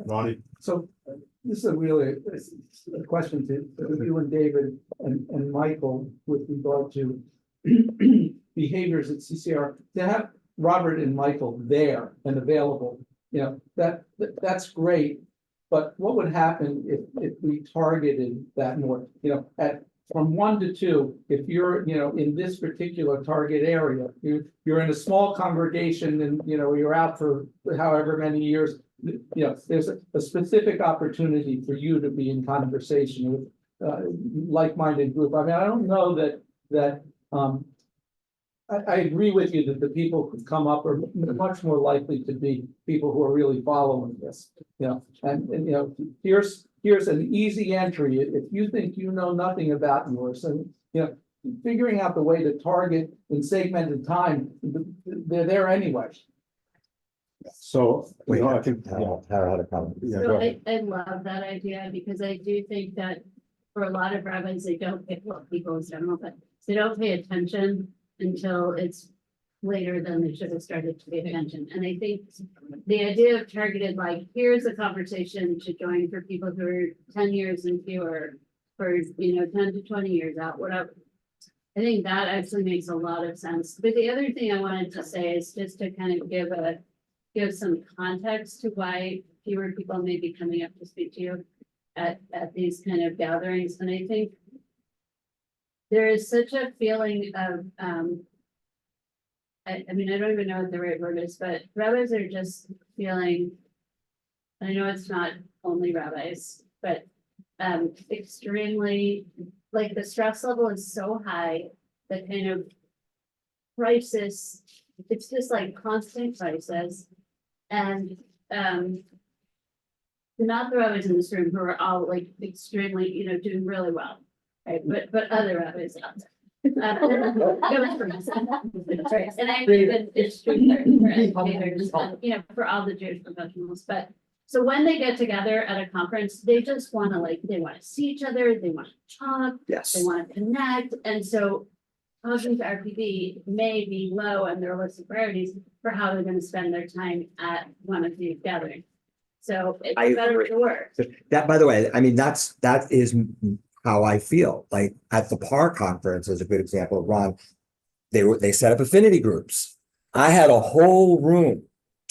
Ronnie? So this is a question to you and David and Michael with regard to behaviors at CCR. To have Robert and Michael there and available, you know, that's great. But what would happen if we targeted that more, you know, from 1 to 2, if you're, you know, in this particular target area, you're in a small congregation and, you know, you're out for however many years, you know, there's a specific opportunity for you to be in conversation with like-minded group. I mean, I don't know that I agree with you that the people who come up are much more likely to be people who are really following this, you know, and you know, here's an easy entry. If you think you know nothing about yours, and you know, figuring out the way to target in segmented time, they're there anyway. So, you Wait, know, I think, Tara had a comment. yeah, go So ahead. I love that idea because I do think that for a lot of rabbis, they don't pay, well, people in general, but they don't pay attention until it's later than they should have started to pay attention. And I think the idea of targeted, like, here's a conversation to join for people who are 10 years and fewer, for, you know, 10 to 20 years out, whatever. I think that actually makes a lot of sense. But the other thing I wanted to say is just to kind of give some context to why fewer people may be coming up to speak to you at these kind of gatherings. And I think there is such a feeling of, I mean, I don't even know what the right word is, but rabbis are just feeling, I know it's not only rabbis, but extremely, like, the stress level is so high, the kind of crisis, it's just like constant crisis. And not the rabbis in this room who are all like extremely, you know, doing really well, right? But other rabbis out there. And I mean, it's true for educators, you know, for all the Jewish professionals, but so when they get together at a conference, they just want to, like, they want to see each other, they want to talk, Yes. they want to connect, and so posting to RPB may be low on their list of priorities for how they're going to spend their time at one of these gatherings. So I it's better agree. to work. That, by the way, I mean, that is how I feel. Like at the PAR conference is a good example of Ron. They set up affinity groups. I had a whole room,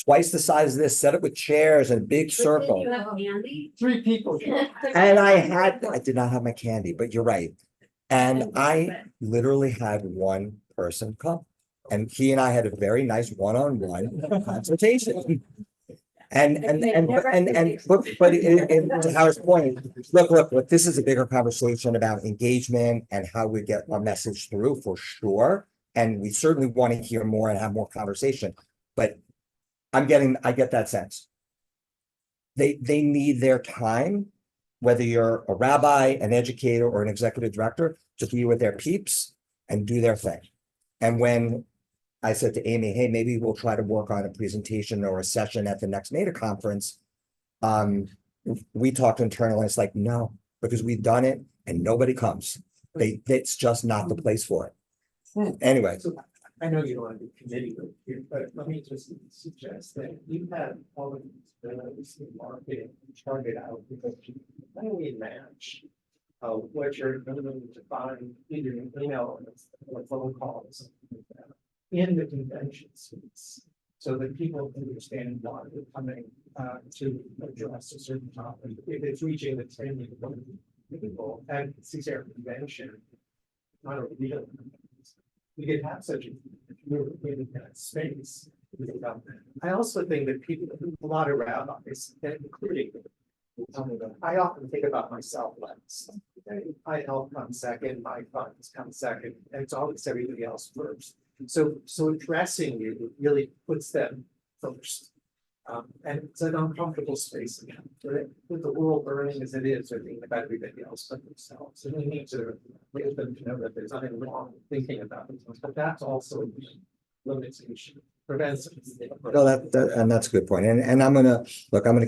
twice the size of this, set up with chairs and a big circle. You have candy? 3 people. And I did not have my candy, but you're right. And I literally had one person come. And he and I had a very nice one-on-one consultation. But to Howard's point, look, this is a bigger conversation about engagement and how we get our message through for sure. And we certainly want to hear more and have more conversation, but I get that sense. They need their time, whether you're a rabbi, an educator, or an executive director, to be with their peeps and do their thing. And when I said to Amy, hey, maybe we'll try to work on a presentation or a session at the next NADA conference. We talked internally, it's like, no, because we've done it and nobody comes. It's just not the place for it. Anyway, So I know you don't want to be committee with here, but let me just suggest that you have all of these bills in marketing charted out because how do we match what you're going to find either in email or phone calls or something like that in the convention suites so that people understand why they're coming to address a certain topic. If it's reaching the 10 million people at CCR convention, not a real. We could have such a space. I also think that people, a lot of rabbis, including I often think about myself last. I help come second, my funds come second, and it's always everybody else first. So addressing you really puts them first. And it's an uncomfortable space again, with the world burning as it is, they're thinking about everybody else but themselves. And we need to get them to know that there's nothing wrong thinking about themselves, but that's also a limitation. Prevents. no, and that's a good point. And I'm gonna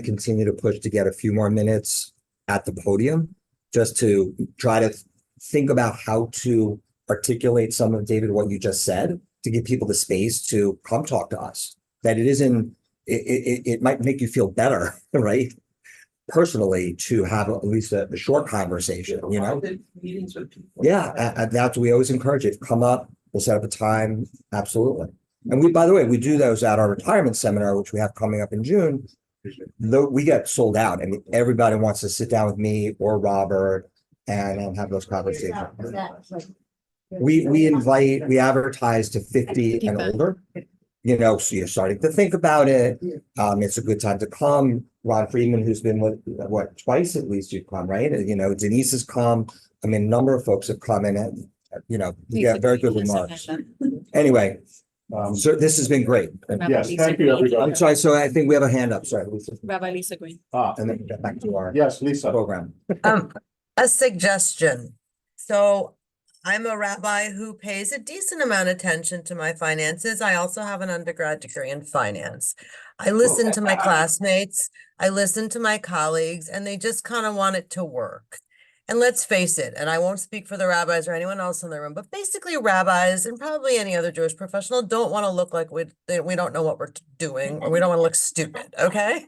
continue to push to get a few more minutes at the podium, just to try to think about how to articulate some of, David, what you just said, to give people the space to come talk to us. That it isn't, it might make you feel better, right? Personally, to have at least a short conversation, you know? Meetings with people. Yeah, that's, we always encourage it. Come up, we'll set up a time, absolutely. And we, by the way, we do those at our retirement seminar, which we have coming up in June. Though we get sold out and everybody wants to sit down with me or Robert and have those conversations. Is that like? We advertise to 50 and older. You know, so you're starting to think about it. It's a good time to come. Ron Friedman, who's been with, what, twice at least you've come, right? You know, Denise has come. I mean, a number of folks have come and, you know, we get very good remarks. Anyway, so this has been great. Yes, thank you, everybody. I'm sorry, so I think we have a hand up, sorry. Lisa. Rabbi Lisa Green. And then get back to our Yes, Lisa. program. A suggestion. So I'm a rabbi who pays a decent amount of attention to my finances. I also have an undergrad degree in finance. I listen to my classmates, I listen to my colleagues, and they just kind of want it to work. And let's face it, and I won't speak for the rabbis or anyone else in the room, but basically rabbis and probably any other Jewish professional don't want to look like we don't know what we're doing, or we don't want to look stupid, okay?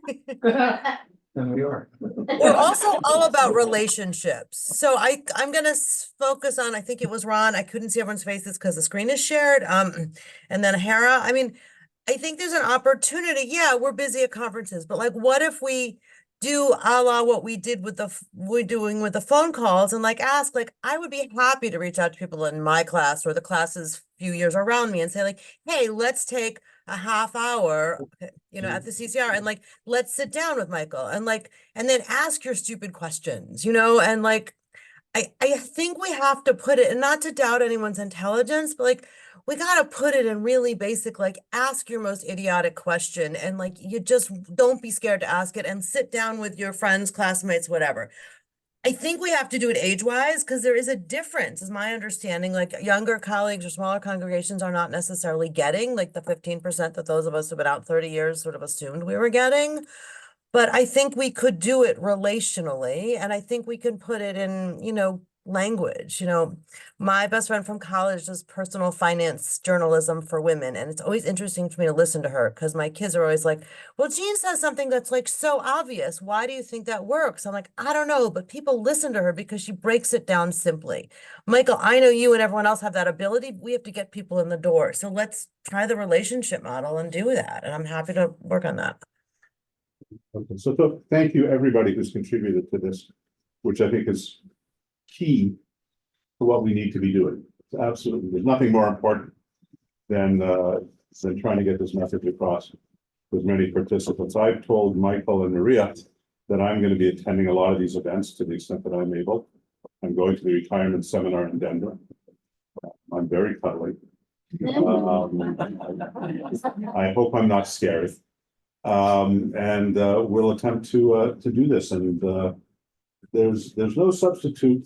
And we are. We're also all about relationships. So I'm gonna focus on, I think it was Ron, I couldn't see everyone's faces because the screen is shared. And then Hera, I mean, I think there's an opportunity. Yeah, we're busy at conferences, but like, what if we do a la what we did with we're doing with the phone calls and like ask, like, I would be happy to reach out to people in my class or the classes few years around me and say like, hey, let's take a half hour, you know, at the CCR and like, let's sit down with Michael and like, and then ask your stupid questions, you know, and like, I think we have to put it, and not to doubt anyone's intelligence, but like, we got to put it in really basic, like ask your most idiotic question and like, you just don't be scared to ask it and sit down with your friends, classmates, whatever. I think we have to do it age-wise because there is a difference, is my understanding. Like younger colleagues or smaller congregations are not necessarily getting like the 15% that those of us who've been out 30 years sort of assumed we were getting. But I think we could do it relationally, and I think we can put it in, you know, language. You know, my best friend from college does personal finance journalism for women, and it's always interesting for me to listen to her because my kids are always like, well, Jean says something that's like so obvious. Why do you think that works? I'm like, I don't know, but people listen to her because she breaks it down simply. Michael, I know you and everyone else have that ability. We have to get people in the door. So let's try the relationship model and do that. And I'm happy to work on that. Okay, so thank you, everybody who's contributed to this, which I think is key to what we need to be doing. Absolutely, there's nothing more important than trying to get this message across to as many participants. I've told Michael and Maria that I'm going to be attending a lot of these events to the extent that I'm able. I'm going to the retirement seminar in Denver. I'm very cuddly. I hope I'm not scary. And we'll attempt to do this. And there's no substitute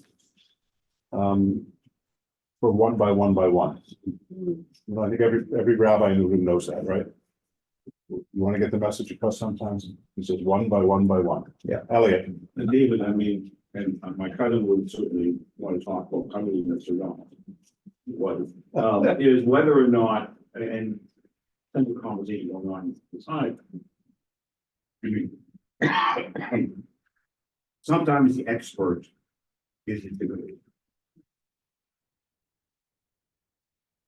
for one by one by one. You know, I think every rabbi in the room knows that, right? You want to get the message across sometimes. He says one by one by one. Yeah. Elliot. And David, I mean, and my cousin would certainly want to talk about coming in this or not. What, is whether or not, and some of the conversation going on inside. Sometimes the expert is intimidating.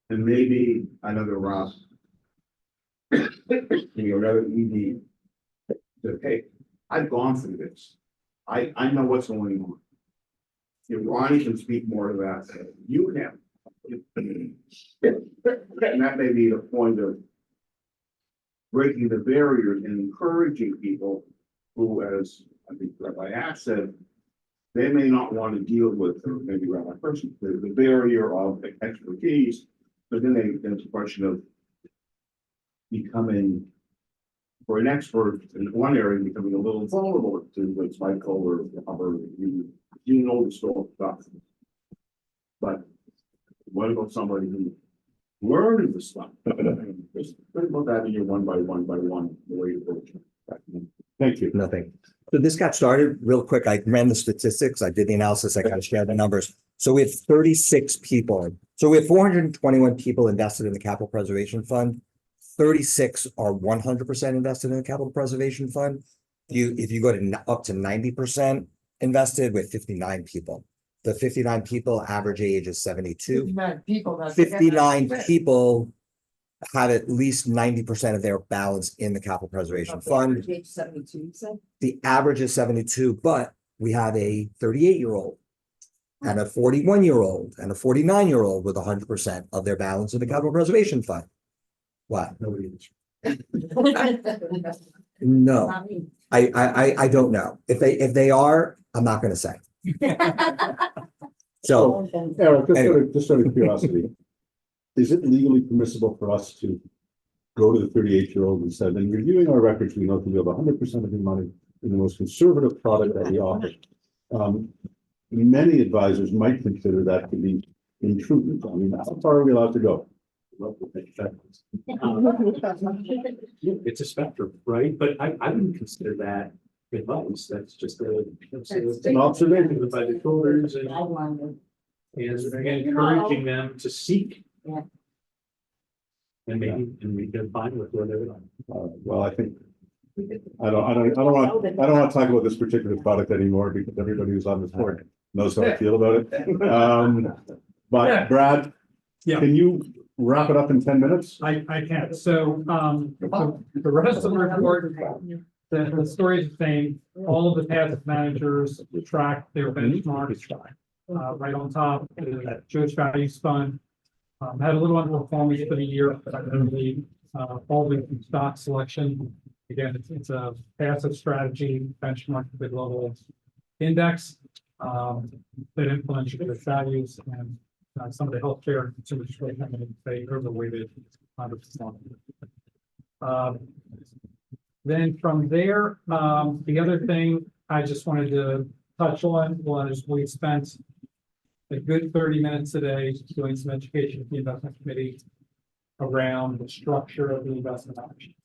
And maybe another Ross. Another ED. Said, hey, I've gone through this. I know what's going on. If Ronnie can speak more to that, you can. And that may be the point of breaking the barriers and encouraging people who, as I think Rabbi Ash said, they may not want to deal with, or maybe Rabbi Person, the barrier of expertise, but then it's a question of becoming, for an expert in one area, becoming a little vulnerable to what's Michael or you know the stuff. But what about somebody who learned the stuff? Just think about that in your one by one, the way you approach it. Thank you. Nothing. So this got started real quick. I ran the statistics. I did the analysis. I got to share the numbers. So we have 36 people. So we have 421 people invested in the Capital Preservation Fund. 36 are 100% invested in the Capital Preservation Fund. If you go to up to 90% invested with 59 people. The 59 people average age is 72. 59 people. that's- 59 people have at least 90% of their balance in the Capital Preservation Fund. Page 72, you said? The average is 72, but we have a 38-year-old and a 41-year-old and a 49-year-old with 100% of their balance in the Capital Preservation Fund. What? Nobody is. No, Not me. I don't know. If they are, I'm not gonna say. So, Eric, just out of curiosity, is it legally permissible for us to go to the 38-year-old and say, in reviewing our records, we know that we have 100% of the money in the most conservative product that we offer? Many advisors might consider that to be intrusive. I mean, how far are we allowed to go? It's a spectrum, right? But I wouldn't consider that advice. That's just An observation. by the voters and Guideline. encouraging them to seek. Yeah. And we can find with where they're on. Well, I think, I don't want to talk about this particular product anymore because everybody who's on this board knows how I feel about it. But Brad, Yeah. can you wrap it up in 10 minutes? I can, so, the rest of the report, the story is the same, all of the past managers track their benchmarks. Right on top, the Jewish Values Fund, had a little underperformance for the year, but I believe, all the stock selection. Again, it's a passive strategy benchmark for the global index, that influence the values and some of the healthcare and consumer trade companies, they overweighted 100%. Then from there, the other thing I just wanted to touch on was we spent a good 30 minutes today doing some education with the investment committee around the structure of the investment options.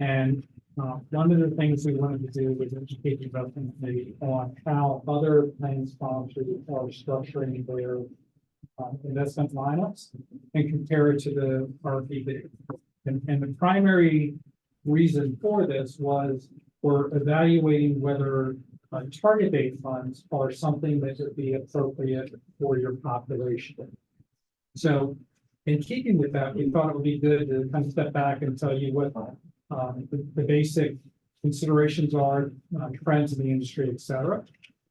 And one of the things we wanted to do was educate the investment committee on how other plan sponsors are structuring their investment lineups and compare it to the RPB. And the primary reason for this was we're evaluating whether target date funds are something that would be appropriate for your population. So in keeping with that, we thought it would be good to kind of step back and tell you what the basic considerations are, trends in the industry, et cetera.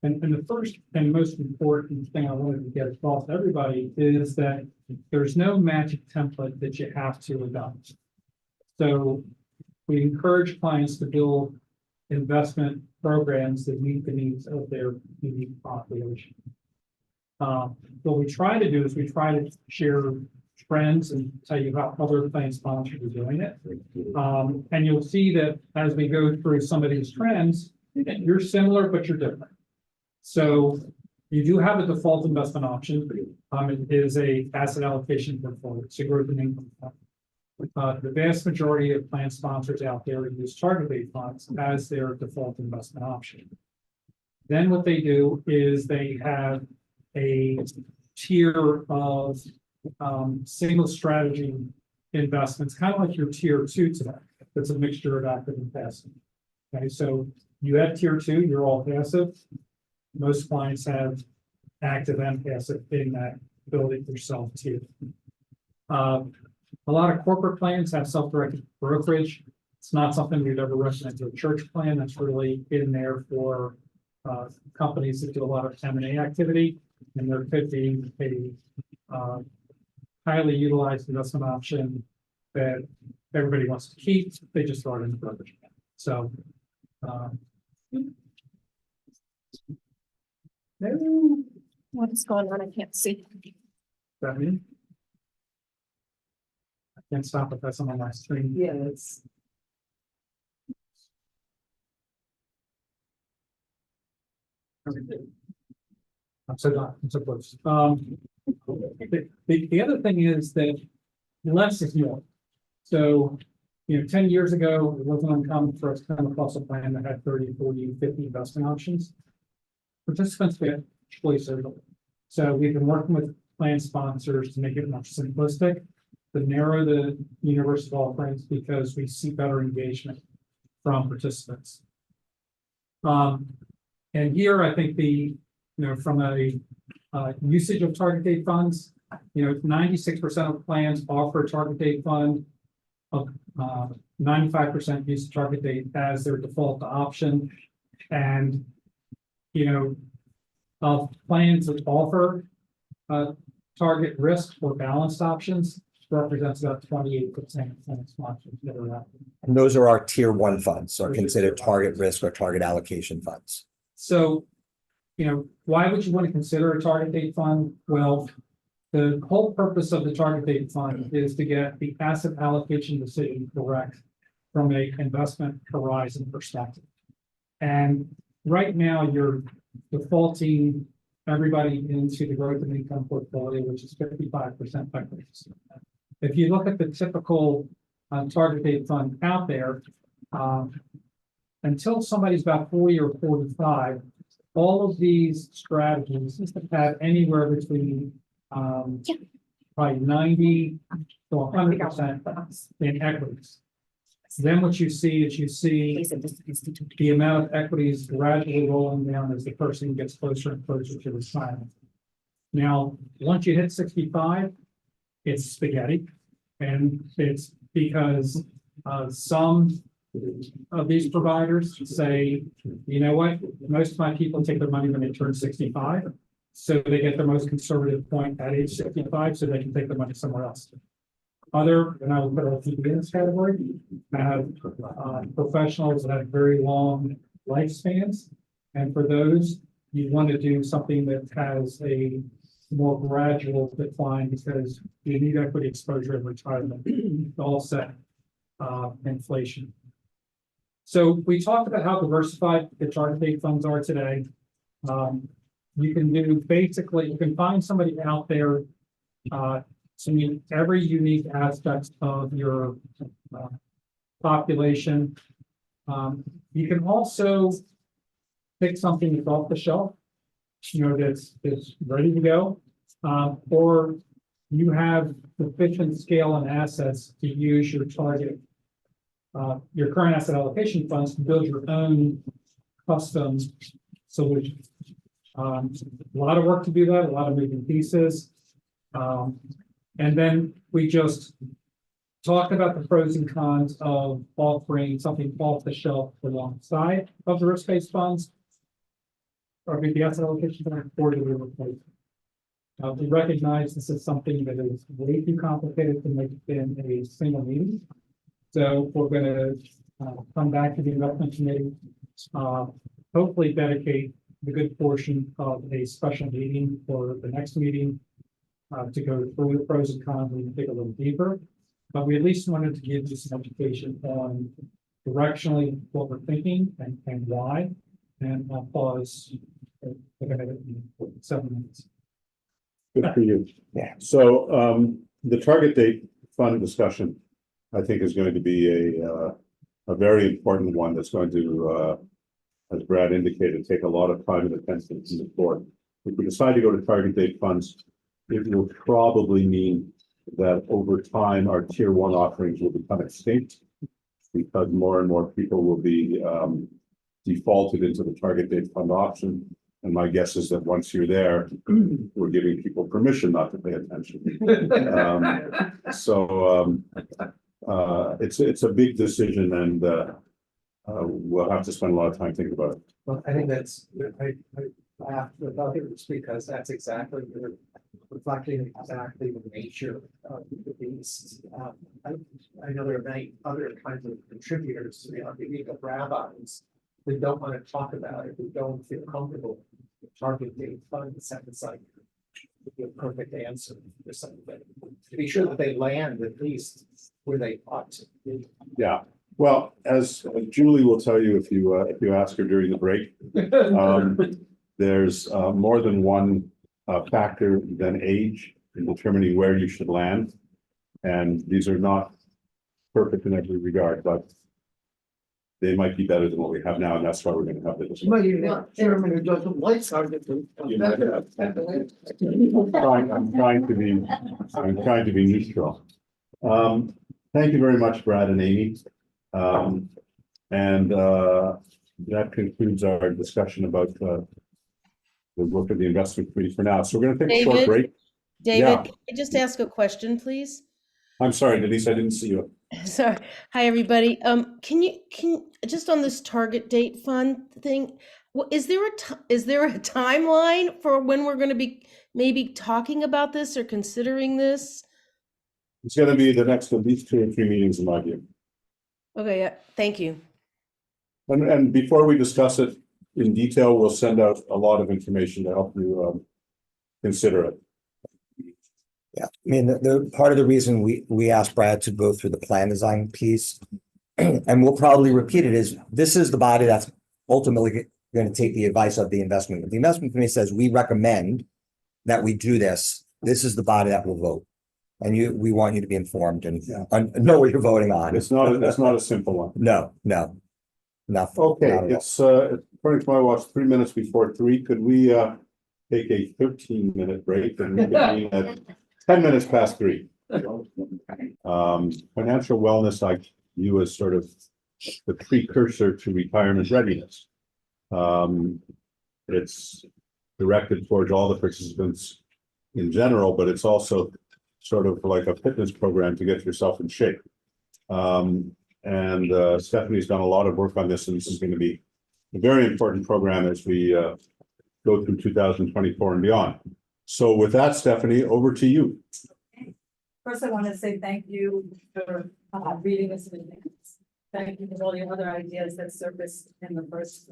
And the first and most important thing I wanted to get across to everybody is that there's no magic template that you have to adopt. So we encourage clients to build investment programs that meet the needs of their unique population. What we try to do is we try to share trends and tell you how other plan sponsors are doing it. And you'll see that as we go through some of these trends, you're similar, but you're different. So you do have a default investment option. It is a asset allocation portfolio. It's a growth and income fund. The vast majority of plan sponsors out there use target date funds as their default investment option. Then what they do is they have a tier of single strategy investments, kind of like your tier two today. It's a mixture of active and passive. Okay, so you have tier two, you're all passive. Most clients have active and passive in that building yourself tier. A lot of corporate plans have self-directed brokerage. It's not something we'd ever recommend to a church plan. That's really in there for companies that do a lot of M&A activity. And there could be a highly utilized investment option that everybody wants to keep. They just throw it in the brokerage. So What is going on? I can't see. that mean? I can't stop if that's on my screen. Yeah, it's. I'm so done. I'm so close. The other thing is that less is more. So, 10 years ago, it wasn't uncommon for us to come across a plan that had 30, 40, 50 investment options. Participants get choice over. So we've been working with plan sponsors to make it more simplistic, to narrow the universe of offerings because we see better engagement from participants. And here I think from a usage of target date funds, 96% of plans offer a target date fund. 95% use target date as their default option. And, of plans that offer target risk or balanced options represents about 28% of plan sponsors that are out there. And those are our tier one funds, or considered target risk or target allocation funds. So, why would you want to consider a target date fund? Well, the whole purpose of the target date fund is to get the asset allocation decision correct from a investment horizon perspective. And right now, you're defaulting everybody into the growth and income portfolio, which is 55% equity. If you look at the typical target date fund out there, until somebody's about 40 or 45, all of these strategies have anywhere between probably 90 to 100% in equities. Then what you see is the amount of equities gradually rolling down as the person gets closer and closer to retirement. Now, once you hit 65, it's spaghetti. And it's because some of these providers say, you know what, most of my people take their money when they turn 65. So they get the most conservative point at age 65, so they can take the money somewhere else. And I will put LTV in this category, have professionals that have very long lifespans. And for those, you want to do something that has a more gradual decline because you need equity exposure in retirement to offset inflation. So we talked about how diversified the target date funds are today. You can find somebody out there to meet every unique aspect of your population. You can also pick something that's off the shelf, that's ready to go, or you have sufficient scale and assets to use your current asset allocation funds to build your own custom solutions. A lot of work to do that, a lot of moving pieces. And then we just talked about the pros and cons of offering something off the shelf alongside of the risk-based funds, or the asset allocation fund, or do we replace it? We recognize this is something that is way too complicated to make it in a single meeting. So we're going to come back to the investment committee, hopefully dedicate the good portion of a special meeting for the next meeting to go through the pros and cons and dig a little deeper. But we at least wanted to give you some education on directionally what we're thinking and why. And I'll pause. 7 minutes. Good for you. Yeah. So the target date fund discussion, I think, is going to be a very important one that's going to as Brad indicated, take a lot of time and attention from the board. If we decide to go to target date funds, it will probably mean that over time, our tier one offerings will become extinct because more and more people will be defaulted into the target date fund option. And my guess is that once you're there, we're giving people permission not to pay attention. It's a big decision, and we'll have to spend a lot of time thinking about it. Well, I think that's, I laughed without it, because that's exactly, you're reflecting exactly the nature of the beast. I know there are many other kinds of contributors to the RPB, but rabbis, we don't want to talk about it, we don't feel comfortable. Target date fund sounds like would be a perfect answer for something, to be sure that they land at least where they ought to be. Yeah, well, as Julie will tell you if you ask her during the break, there's more than one factor than age in determining where you should land. And these are not perfect in every regard, but they might be better than what we have now, and that's why we're gonna have the discussion. But you have chairman who doesn't like target date. I'm trying to be neutral. Thank you very much, Brad and Amy. That concludes our discussion about the work of the investment committee for now. So we're gonna take a short David? break. David, Yeah. can I just ask a question, please? I'm sorry, Denise, I didn't see you. Sorry. Hi, everybody. Can just on this target date fund thing, is there a timeline for when we're going to be maybe talking about this or considering this? It's gonna be the next at least 2 or 3 meetings in my view. Okay, yeah, thank you. And before we discuss it in detail, we'll send out a lot of information to help you consider it. Yeah, I mean, the part of the reason we asked Brad to go through the plan design piece, and we'll probably repeat it, is this is the body that's ultimately going to take the advice of the investment. If the investment committee says we recommend that we do this, this is the body that will vote. And we want you to be informed and know what you're voting on. It's not a simple one. No. Okay, it's according to my watch, 3 minutes before 3. Could we take a 13-minute break and reconvene at 10 minutes past 3? Financial wellness, I view as sort of the precursor to retirement readiness. It's directed towards all the participants in general, but it's also sort of like a fitness program to get yourself in shape. Stephanie's done a lot of work on this, and this is going to be a very important program as we go through 2024 and beyond. So with that, Stephanie, over to you. First, I want to say thank you for reading this in advance. Thank you for all your other ideas that surfaced in the first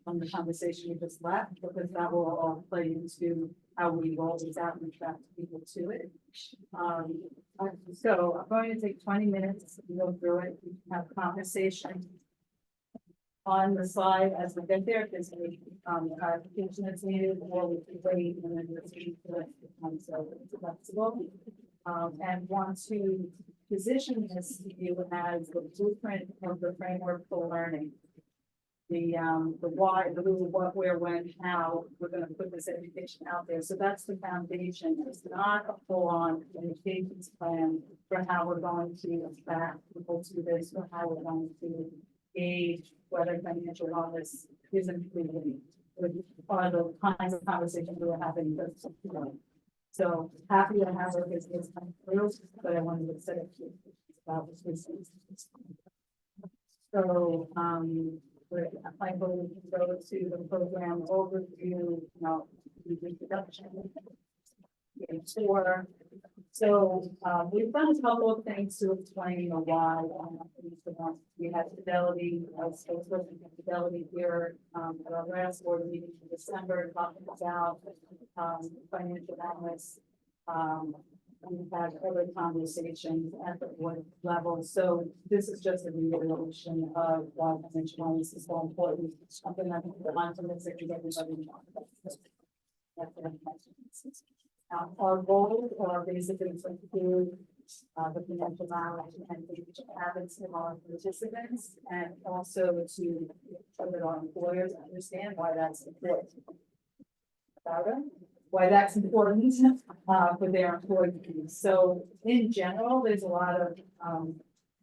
on the conversation we just left, because that will all play into how we roll these out and attract people to it. So I'm going to take 20 minutes to go through it, have a conversation. On the slide as we get there, if there's any clarification that's needed, or we can wait and then let's keep it so it's flexible. And want to position this view as the blueprint of the framework for learning. The why, the who, what, where, when, how we're going to put this education out there. So that's the foundation. It's not a full-on communications plan for how we're going to attract people to this, or how we're going to gauge whether financial wellness is improving. Are the kinds of conversations we were having. So happy to have our business come through, but I wanted to set up about this business. So I believe we can go to the program overview, introduction. Tour. So we've done a couple of things to explain why we had Fidelity, Fidelity here at our last board meeting in December, talking about financial wellness. We've had other conversations at the board level. So this is just a reiteration of why financial wellness is so important. Something I think the optimistic is everybody talks about. Our goals are basically to the financial knowledge and financial habits of our participants, and also to show that our employers understand why that's important. Why that's important for their employees. So in general, there's a lot of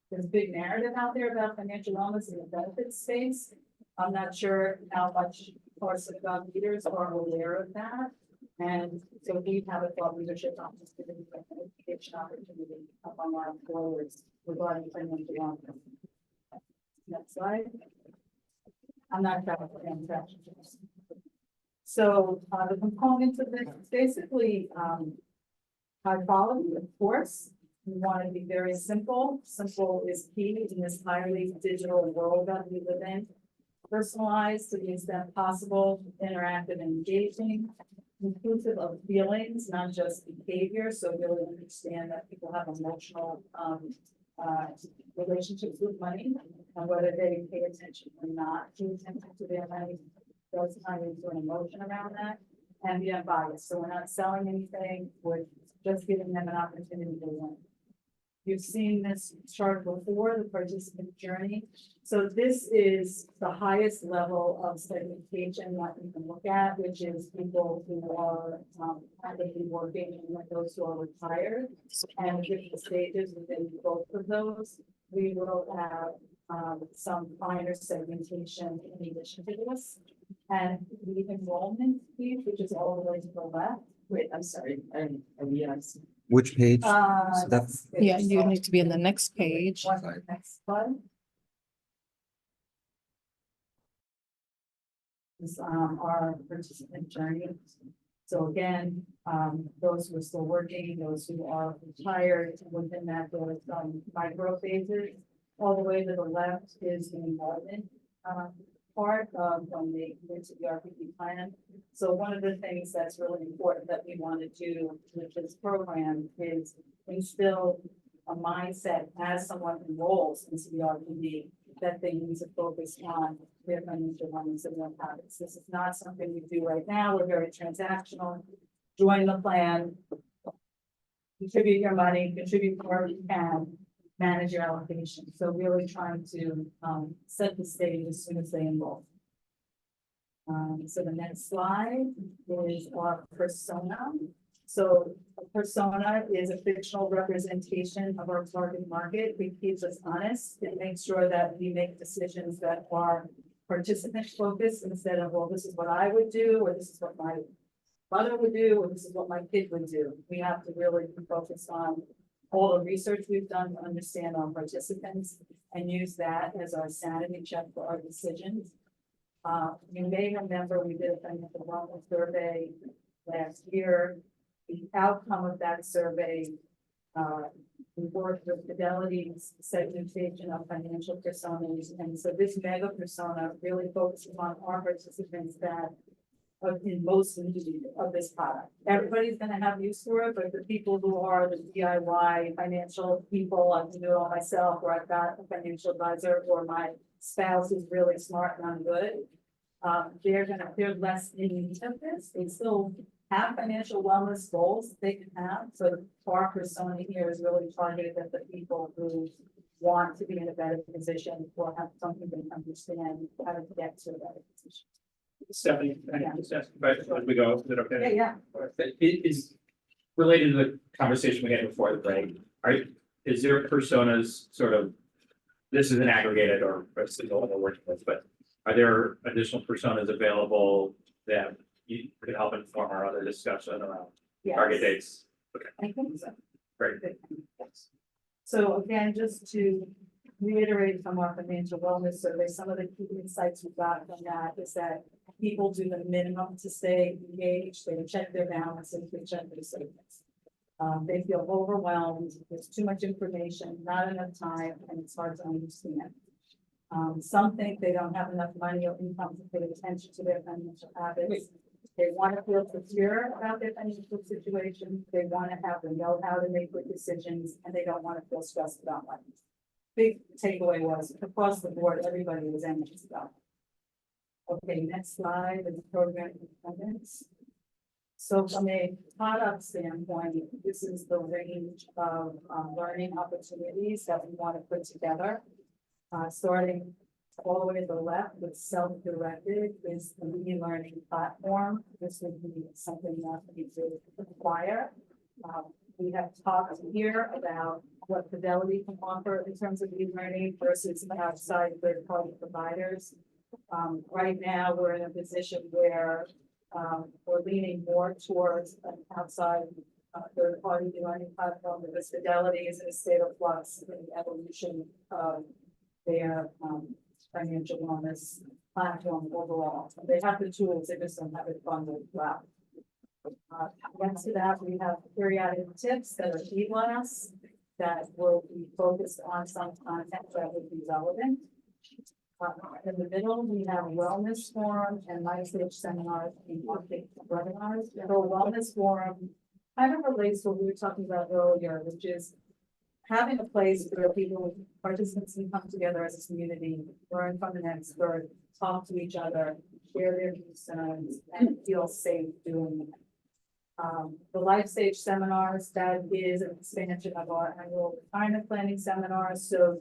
there's a big narrative out there about financial wellness in the benefits space. I'm not sure how much parts of the leaders are aware of that. And so we have a thought leadership office to education opportunity among our employers regarding financial wellness. Next slide. I'm not sure what transactions. So the components of this is basically high quality, of course. We want to be very simple. Simple is key in this highly digital world that we live in. Personalized to the extent possible, interactive and engaging, inclusive of feelings, not just behavior. So really understand that people have emotional relationships with money and whether they pay attention or not pay attention to their money. Those kind of an emotion around that and be unbiased. So we're not selling anything, we're just giving them an opportunity to win. You've seen this chart before, the participant journey. So this is the highest level of segmentation that you can look at, which is people who are actively working and those who are retired. And different stages within both of those, we will have some finer segmentation in addition to this. And the enrollment piece, which is all the way to the left. Wait, I'm sorry. Yes. Which page? That's. Yeah, you need to be in the next page. Next slide. Is our participant journey. So again, those who are still working, those who are retired, within that there's micro phases. All the way to the left is the enrollment part of when they get to the RPP plan. So one of the things that's really important that we want to do with this program is instill a mindset as someone enrolls into the RPP that they need to focus on their financial wellness and their habits. This is not something we do right now. We're very transactional. Join the plan, contribute your money, contribute where you can, manage your allocation. So really trying to set the stage as soon as they enroll. So the next slide is our persona. So a persona is a fictional representation of our target market. It keeps us honest. It makes sure that we make decisions that are participant focused instead of, well, this is what I would do, or this is what my mother would do, or this is what my kid would do. We have to really be focused on all the research we've done to understand our participants and use that as our sanity check for our decisions. You may remember we did a financial wellness survey last year. The outcome of that survey, we worked with Fidelity's segmentation of financial personas. And so this mega persona really focuses on our participants that are in most need of this product. Everybody's gonna have use for it, but the people who are the DIY financial people, I can do it all myself, or I've got a financial advisor, or my spouse is really smart and I'm good. They're less in need of this. They still have financial wellness goals they can have. So our persona here is really targeted at the people who want to be in a better position or have something they understand how to get to a better position. Stephanie, I can just ask, but as we go, is it okay? Yeah. It is related to the conversation we had before the break. Is there personas sort of, this is an aggregated or a single that we're working with, but are there additional personas available that you could help inform our other discussion around target dates? Okay, I think so. great. So again, just to reiterate from our financial wellness survey, some of the key insights we got from that is that people do the minimum to stay engaged. They check their balances, they check their savings. They feel overwhelmed. There's too much information, not enough time, and it's hard to understand. Some think they don't have enough money or income to pay attention to their financial habits. They want to feel secure about their financial situation. They want to have the know-how to make good decisions, and they don't want to feel stressed about money. Big takeaway was across the board, everybody was anxious about it. Okay, next slide is program independence. So from a product standpoint, this is the range of learning opportunities that we want to put together. Starting all the way to the left with self-directed is the e-learning platform. This would be something that we would require. We have talked here about what Fidelity can offer in terms of e-learning versus outside third-party providers. Right now, we're in a position where we're leaning more towards an outside third-party e-learning platform because Fidelity is in a state of flux in the evolution of their financial wellness platform overall. They have the tools, they just don't have it bundled well. Next to that, we have periodic tips that are e-blast that will be focused on some content that would be relevant. In the middle, we have wellness forum and LifeStage seminars and market webinars. The wellness forum kind of relates to what we were talking about earlier, which is having a place where people, participants can come together as a community, learn from an expert, talk to each other, share their concerns, and feel safe doing it. The Life Stage seminars, that is an expansion of our annual retirement planning seminars. So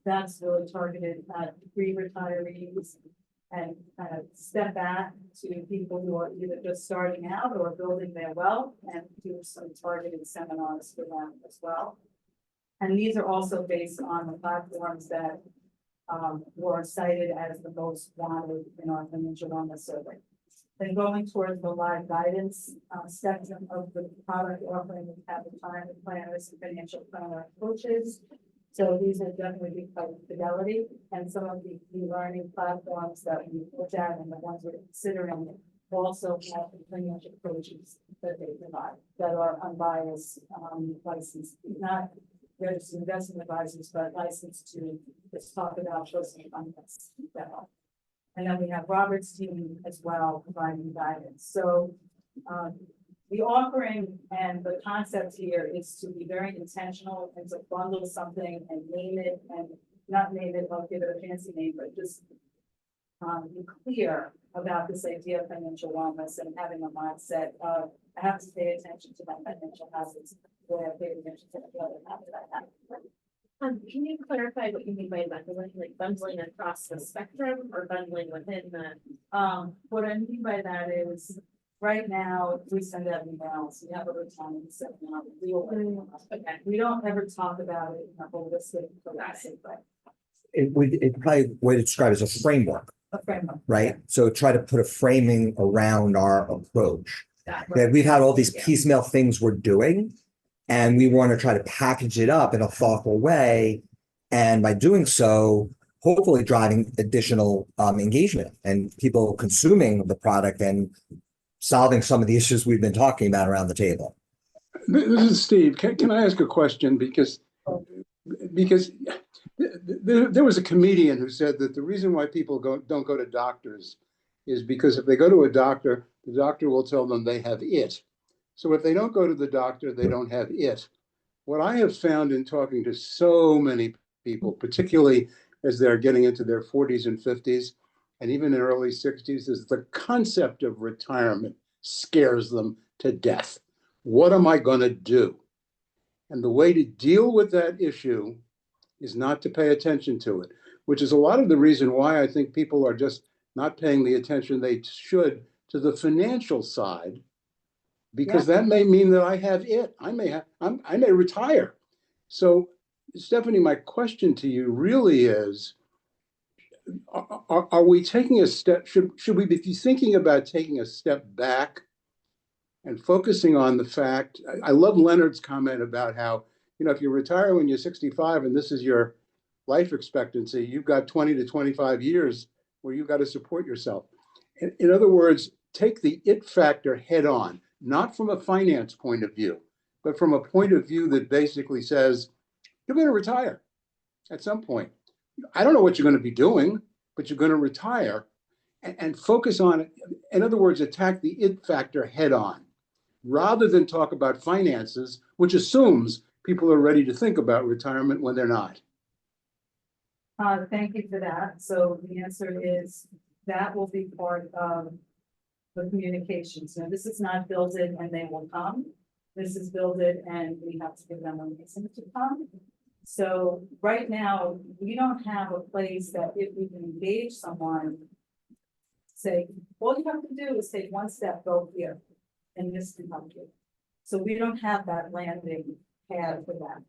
that's really targeted at pre-retirees and kind of step back to people who are either just starting out or building their wealth and do some targeted seminars for them as well. And these are also based on the platforms that were cited as the most wanted in our financial wellness survey. Then going towards the live guidance section of the product offering, we have retirement planners and financial planner coaches. So these are definitely by Fidelity, and some of the learning platforms that we looked at and the ones we're considering also have financial coaches that they provide that are unbiased, licensed, not registered investment advisors, but licensed to just talk about personal finance. And then we have Robert's team as well providing guidance. So the offering and the concept here is to be very intentional and to bundle something and name it and not name it, I'll give it a fancy name, but just be clear about this idea of financial wellness and having a mindset of I have to pay attention to my financial assets, where I pay attention to the other habit I have. Can you clarify what you mean by bundling, like bundling across the spectrum or bundling within the? What I mean by that is, right now, we send out emails, we have a retirement seminar, we don't ever talk about it in a holistic, way. It probably way to describe it as a framework, A framework. right? So try to put a framing around our approach. That, That we've had all these piecemeal things we're doing, and we want to try to package it up in a thoughtful way. And by doing so, hopefully driving additional engagement and people consuming the product and solving some of the issues we've been talking about around the table. This is Steve. Can I ask a question? Because there was a comedian who said that the reason why people don't go to doctors is because if they go to a doctor, the doctor will tell them they have it. So if they don't go to the doctor, they don't have it. What I have found in talking to so many people, particularly as they're getting into their 40s and 50s, and even in early 60s, is the concept of retirement scares them to death. What am I going to do? And the way to deal with that issue is not to pay attention to it, which is a lot of the reason why I think people are just not paying the attention they should to the financial side, because that may mean that I have it. I may retire. So, Stephanie, my question to you really is, are we taking a step, should we be thinking about taking a step back and focusing on the fact, I love Leonard's comment about how, if you retire when you're 65 and this is your life expectancy, you've got 20 to 25 years where you've got to support yourself. In other words, take the it factor head on, not from a finance point of view, but from a point of view that basically says, you're going to retire at some point. I don't know what you're going to be doing, but you're going to retire, and focus on it. In other words, attack the it factor head on, rather than talk about finances, which assumes people are ready to think about retirement when they're not. Thank you for that. So the answer is that will be part of the communications. Now, this is not build it and they will come. This is build it and we have to give them a reason to come. So right now, we don't have a place that if we can engage someone, say, all you have to do is take one step, go here, and this can help you. So we don't have that landing pad for that.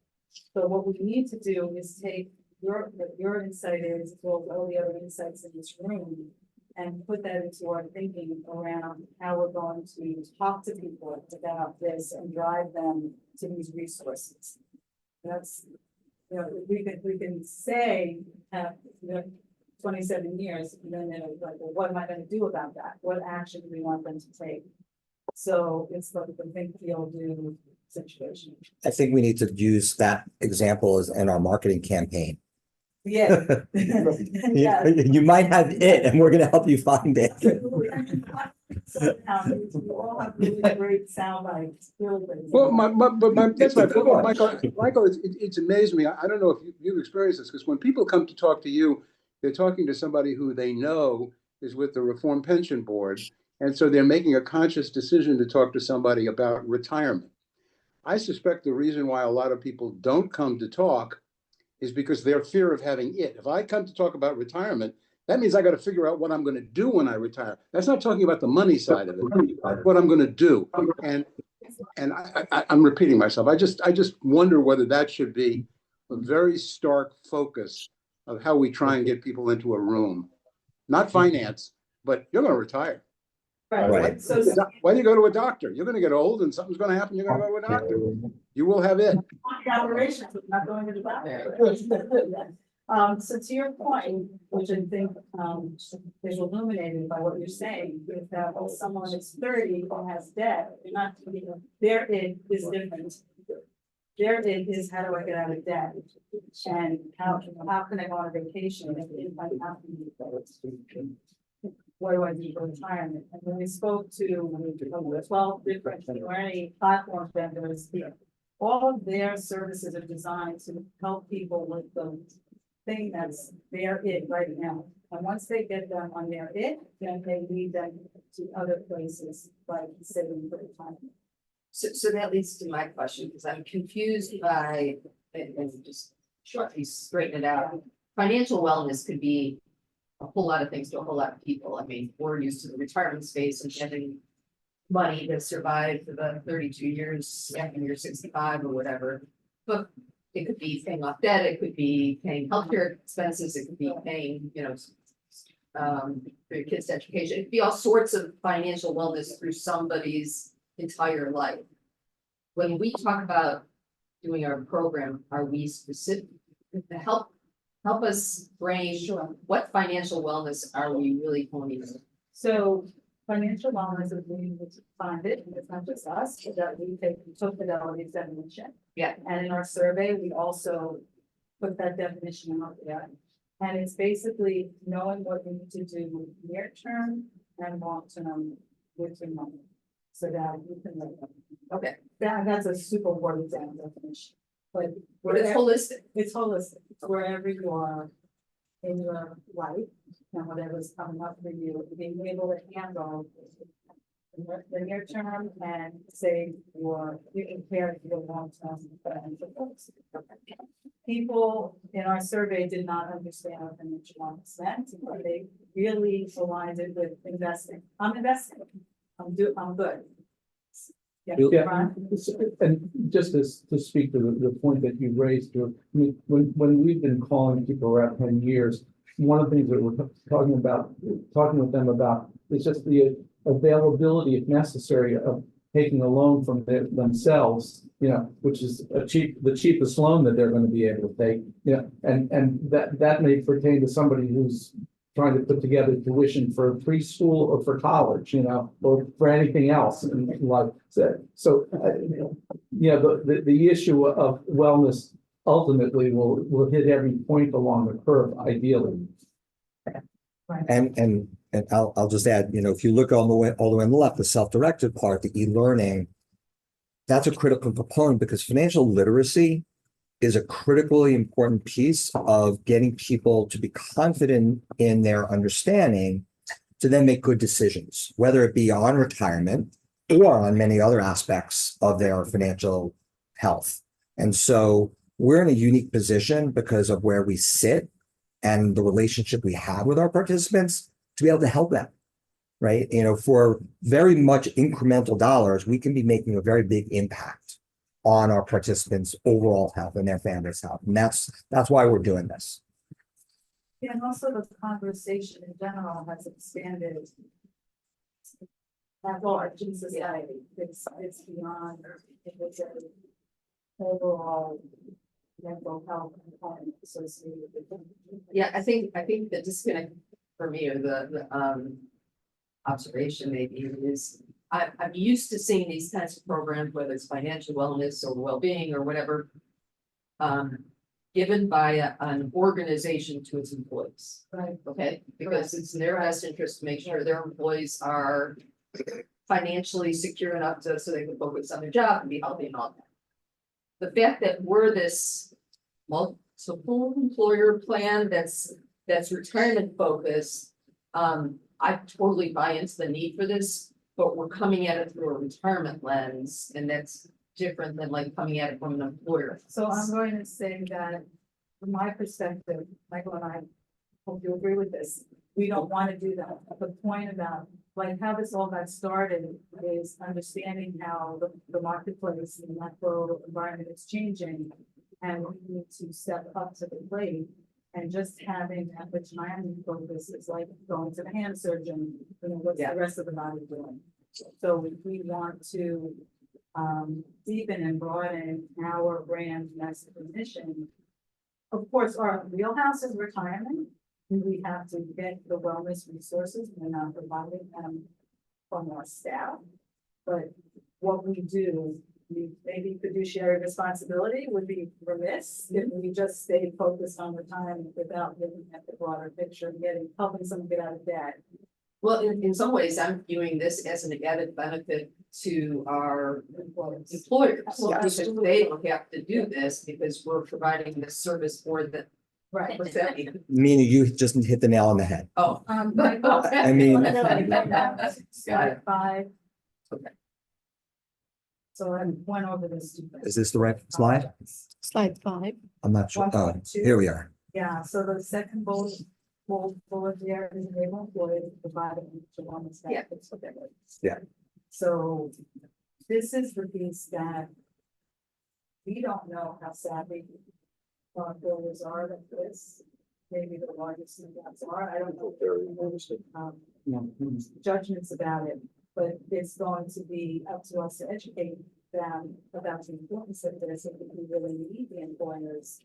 So what we need to do is take your insight is, as well as all the other insights in this room, and put that into our thinking around how we're going to talk to people about this and drive them to these resources. That's, you know, we can say, you know, 27 years, and then they're like, well, what am I gonna do about that? What action do we want them to take? So it's like the think, feel, do situation. I think we need to use that example as in our marketing campaign. Yeah. Yeah. You might have it and we're gonna help you find it. So, we all have really great sound bites, really great. Well, that's my Good point, one. Michael, it's amazed me. I don't know if you've experienced this, because when people come to talk to you, they're talking to somebody who they know is with the Reform Pension Board. And so they're making a conscious decision to talk to somebody about retirement. I suspect the reason why a lot of people don't come to talk is because their fear of having it. If I come to talk about retirement, that means I got to figure out what I'm going to do when I retire. That's not talking about the money side of it, what I'm going to do. And I'm repeating myself. I just wonder whether that should be a very stark focus of how we try and get people into a room. Not finance, but you're going to retire. Right. So Why do you go to a doctor? You're going to get old and something's going to happen. You're going to go to a doctor. You will have it. operations, but not going to the doctor. So to your point, which I think is illuminated by what you're saying, is that if someone is 30 and has debt, they're not, their it is different. Their it is, how do I get out of debt? And how can I go on a vacation if I have to do that? What do I do for retirement? And when we spoke to 12 different learning platform vendors, all of their services are designed to help people with the thing that's their it right now. And once they get them on their it, then they lead them to other places like saving for retirement. So that leads to my question, because I'm confused by, and just shortly straighten it out. Financial wellness could be a whole lot of things to a whole lot of people. I mean, we're used to the retirement space and getting money to survive for the 32 years after you're 65 or whatever. But it could be paying off debt, it could be paying healthcare expenses, it could be paying, you know, for your kids' education. It could be all sorts of financial wellness through somebody's entire life. When we talk about doing our program, are we specific to help us frame what financial wellness are we really honing in? So financial wellness is we find it, and it's not just us, but that we took Fidelity's definition. Yeah. And in our survey, we also put that definition out there. And it's basically knowing what you need to do near term and long term with your money. So that you can live. Okay. That's a super watered down definition. But It's holistic. It's holistic. It's wherever you are in your life and whatever's coming up for you, being able to handle the near term and say you can prepare for your long term financial goals. People in our survey did not understand what financial wellness meant, but they really aligned it with investing. I'm investing. I'm good. Yeah, Yeah, Ron? and just to speak to the point that you raised, when we've been calling people around 10 years, one of the things that we're talking with them about is just the availability, if necessary, of taking a loan from themselves, you know, which is the cheapest loan that they're going to be able to take, you know, and that may pertain to somebody who's trying to put together tuition for preschool or for college, you know, or for anything else in life. So the issue of wellness ultimately will hit every point along the curve, ideally. And I'll just add, you know, if you look all the way on the left, the self-directed part, the e-learning, that's a critical component because financial literacy is a critically important piece of getting people to be confident in their understanding to then make good decisions, whether it be on retirement or on many other aspects of their financial health. And so we're in a unique position because of where we sit and the relationship we have with our participants to be able to help them. Right? You know, for very much incremental dollars, we can be making a very big impact on our participants' overall health and their families' health. And that's why we're doing this. Yeah, and also the conversation in general has expanded at large in society. It's beyond, it's a overall mental health component associated with it. Yeah, I think the disconnect for me, or the observation maybe, is I'm used to seeing these kinds of programs, whether it's financial wellness or well-being or whatever, given by an organization to its employees. Right. Okay, because it's in their best interest to make sure their employees are financially secure enough to, so they can focus on their job and be healthy and all that. The fact that we're this multiple employer plan that's retirement focused, I totally buy into the need for this, but we're coming at it through a retirement lens, and that's different than like coming at it from an employer. So I'm going to say that from my perspective, Michael and I hope you agree with this. We don't want to do that. The point about like how this all got started is understanding how the marketplace and the macro environment is changing. And we need to step up to the plate. And just having that retirement focus is like going to the hand surgeon, you know, what's the rest of the body doing? So we want to deepen and broaden our brand message and mission. Of course, our wheelhouse is retirement. We have to get the wellness resources. We're not providing them from our staff. But what we do, maybe fiduciary responsibility would be remiss if we just stay focused on retirement without looking at the broader picture and helping someone get out of debt. Well, in some ways, I'm viewing this as an added benefit to our employers. Because they don't have to do this because we're providing this service for them. Right. What's that mean? Meaning you just hit the nail on the head. Oh. I mean- Got it. 5. Okay. So I went over this. Is this the right slide? Slide 5. I'm not sure. Oh, 1.2. here we are. Yeah, so the second bullet there is enable employees to provide a wellness benefits for their workers. Yeah. So this is the piece that we don't know how savvy our employers are at this. Maybe the largest ones are. I don't know if there are judgments about it, but it's going to be up to us to educate them about the importance of this. And we really need the employers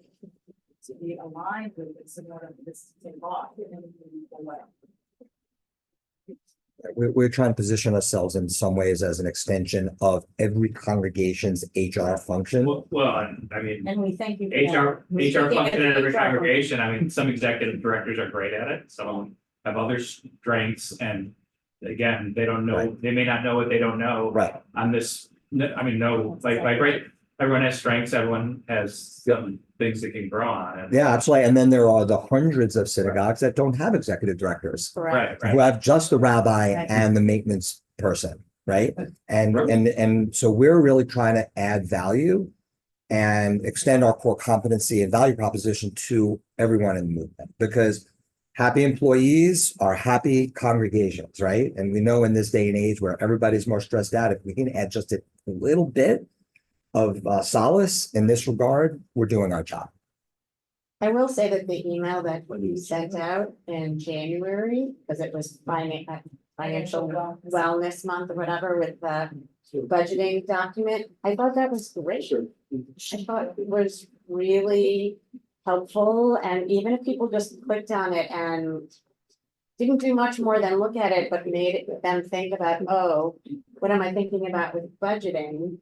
to be aligned with this in order for this to take off in a meaningful way. We're trying to position ourselves in some ways as an extension of every congregation's HR function. Well, I mean, And we thank you. HR function in every HR congregation, I mean, some executive directors are great at it, some have other strengths, and again, they don't know, they may not know what they don't know. Right. On this, I mean, no, like, right, everyone has strengths, everyone has some things they can grow on. And- Yeah, absolutely. And then there are the hundreds of synagogues that don't have executive directors, Right, who have just the rabbi Right. and the maintenance person, right? And so we're really trying to add value and extend our core competency and value proposition to everyone in the movement, because happy employees are happy congregations, right? And we know in this day and age where everybody's more stressed out, if we can add just a little bit of solace in this regard, we're doing our job. I will say that the email that you sent out in January, because it was financial wellness month or whatever with the budgeting document, I thought that was great. I thought it was really helpful, and even if people just clicked on it and didn't do much more than look at it, but made them think about, oh, what am I thinking about with budgeting?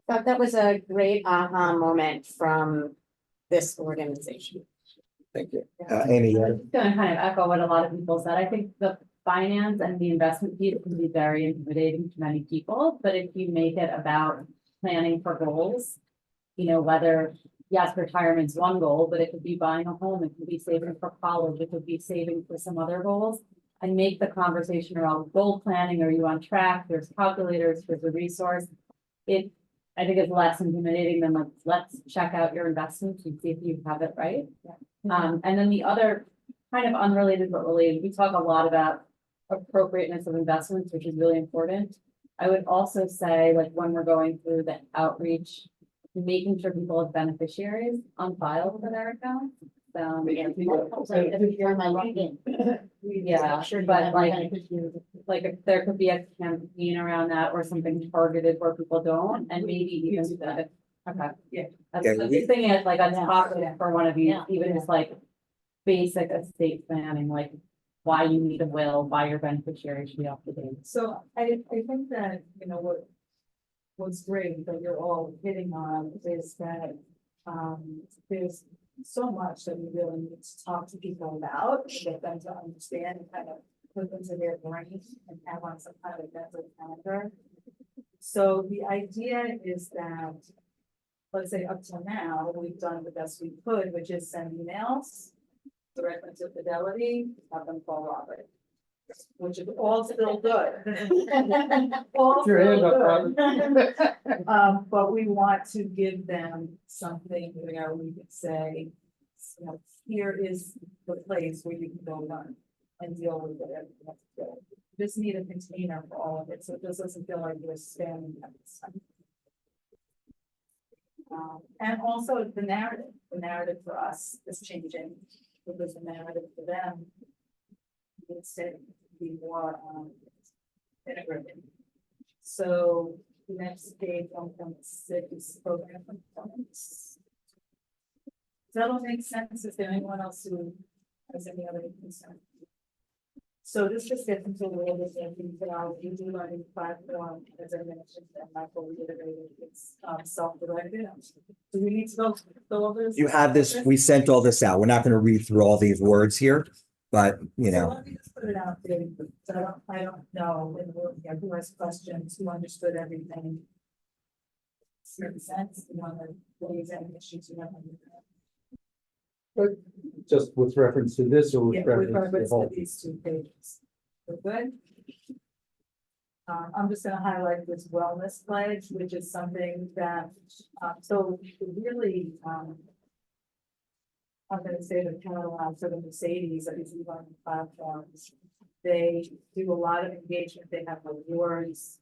I thought that was a great aha moment from this organization. Thank you. Amy, I'm gonna kind of echo what a lot of people said. I think the finance and the investment piece can be very intimidating to many people, but if you make it about planning for goals, you know, whether, yes, retirement's one goal, but it could be buying a home, it could be saving for college, it could be saving for some other goals. and make the conversation around goal planning, are you on track, there's calculators, there's a resource. I think it's less intimidating than like, let's check out your investments and see if you have it right. And then the other kind of unrelated but related, we talk a lot about appropriateness of investments, which is really important. I would also say, like, when we're going through the outreach, making sure people have beneficiaries on file for their account. Every year my login. Yeah, but like if there could be a campaign around that or something targeted where people don't, and maybe even do that. Okay, yeah. That's Yeah, the we- thing is like on top of it for one of you, Yeah. even just like basic estate planning, like why you need a will, why your beneficiary should be up to date. So I think that, you know, what's great that you're all hitting on is that, there's so much that we really need to talk to people about, to get them to understand and kind of put into their brain and have on some kind of mental calendar. So the idea is that, let's say up till now, we've done the best we could, which is send emails directly to Fidelity, have them call Robert. Which is all still good. All Your hand still up, good. But we want to give them something where we can say, you know, here is the place where you can go run and deal with whatever you have to do. Just need a container for all of it, so it just doesn't feel like you're spamming everything. And also the narrative for us is changing, because the narrative for them instead be more integrated. So the next page on from six program components. Does that all make sense? Is there anyone else who has any other concern? So this just gets into a little bit of detail. The Easy Learning Platform, as I mentioned, and Michael reiterated, it's self-directed. Do we need to go over this? You have this, we sent all this out. We're not gonna read through all these words here, but you So know, let me just put it out there, so I don't know, in the room here, who has questions, who understood everything. Certain sense, you know, the examinations you have. Just with reference to this or Yeah, with with reference to the reference to whole? these two pages. We're good? I'm just gonna highlight this wellness pledge, which is something that, so really, I'm gonna say the Cadillac, so the Mercedes, that is on platforms. They do a lot of engagement, they have awards.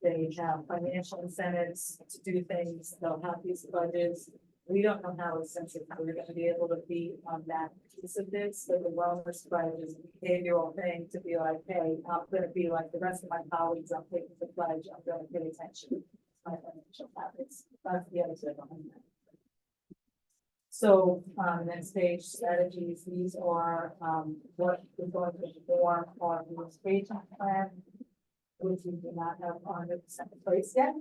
They have financial incentives to do things, they'll have these pledges. We don't know how extensive we're gonna be able to be on that piece of this, so the wellness pledge is a behavioral thing to be like, hey, I'm gonna be like the rest of my colleagues, I'm taking the pledge, I'm gonna pay attention to my financial habits. That's the other thing behind that. So, next page, strategies, these are, what we're going to form our administration plan, which we do not have 100% in place yet.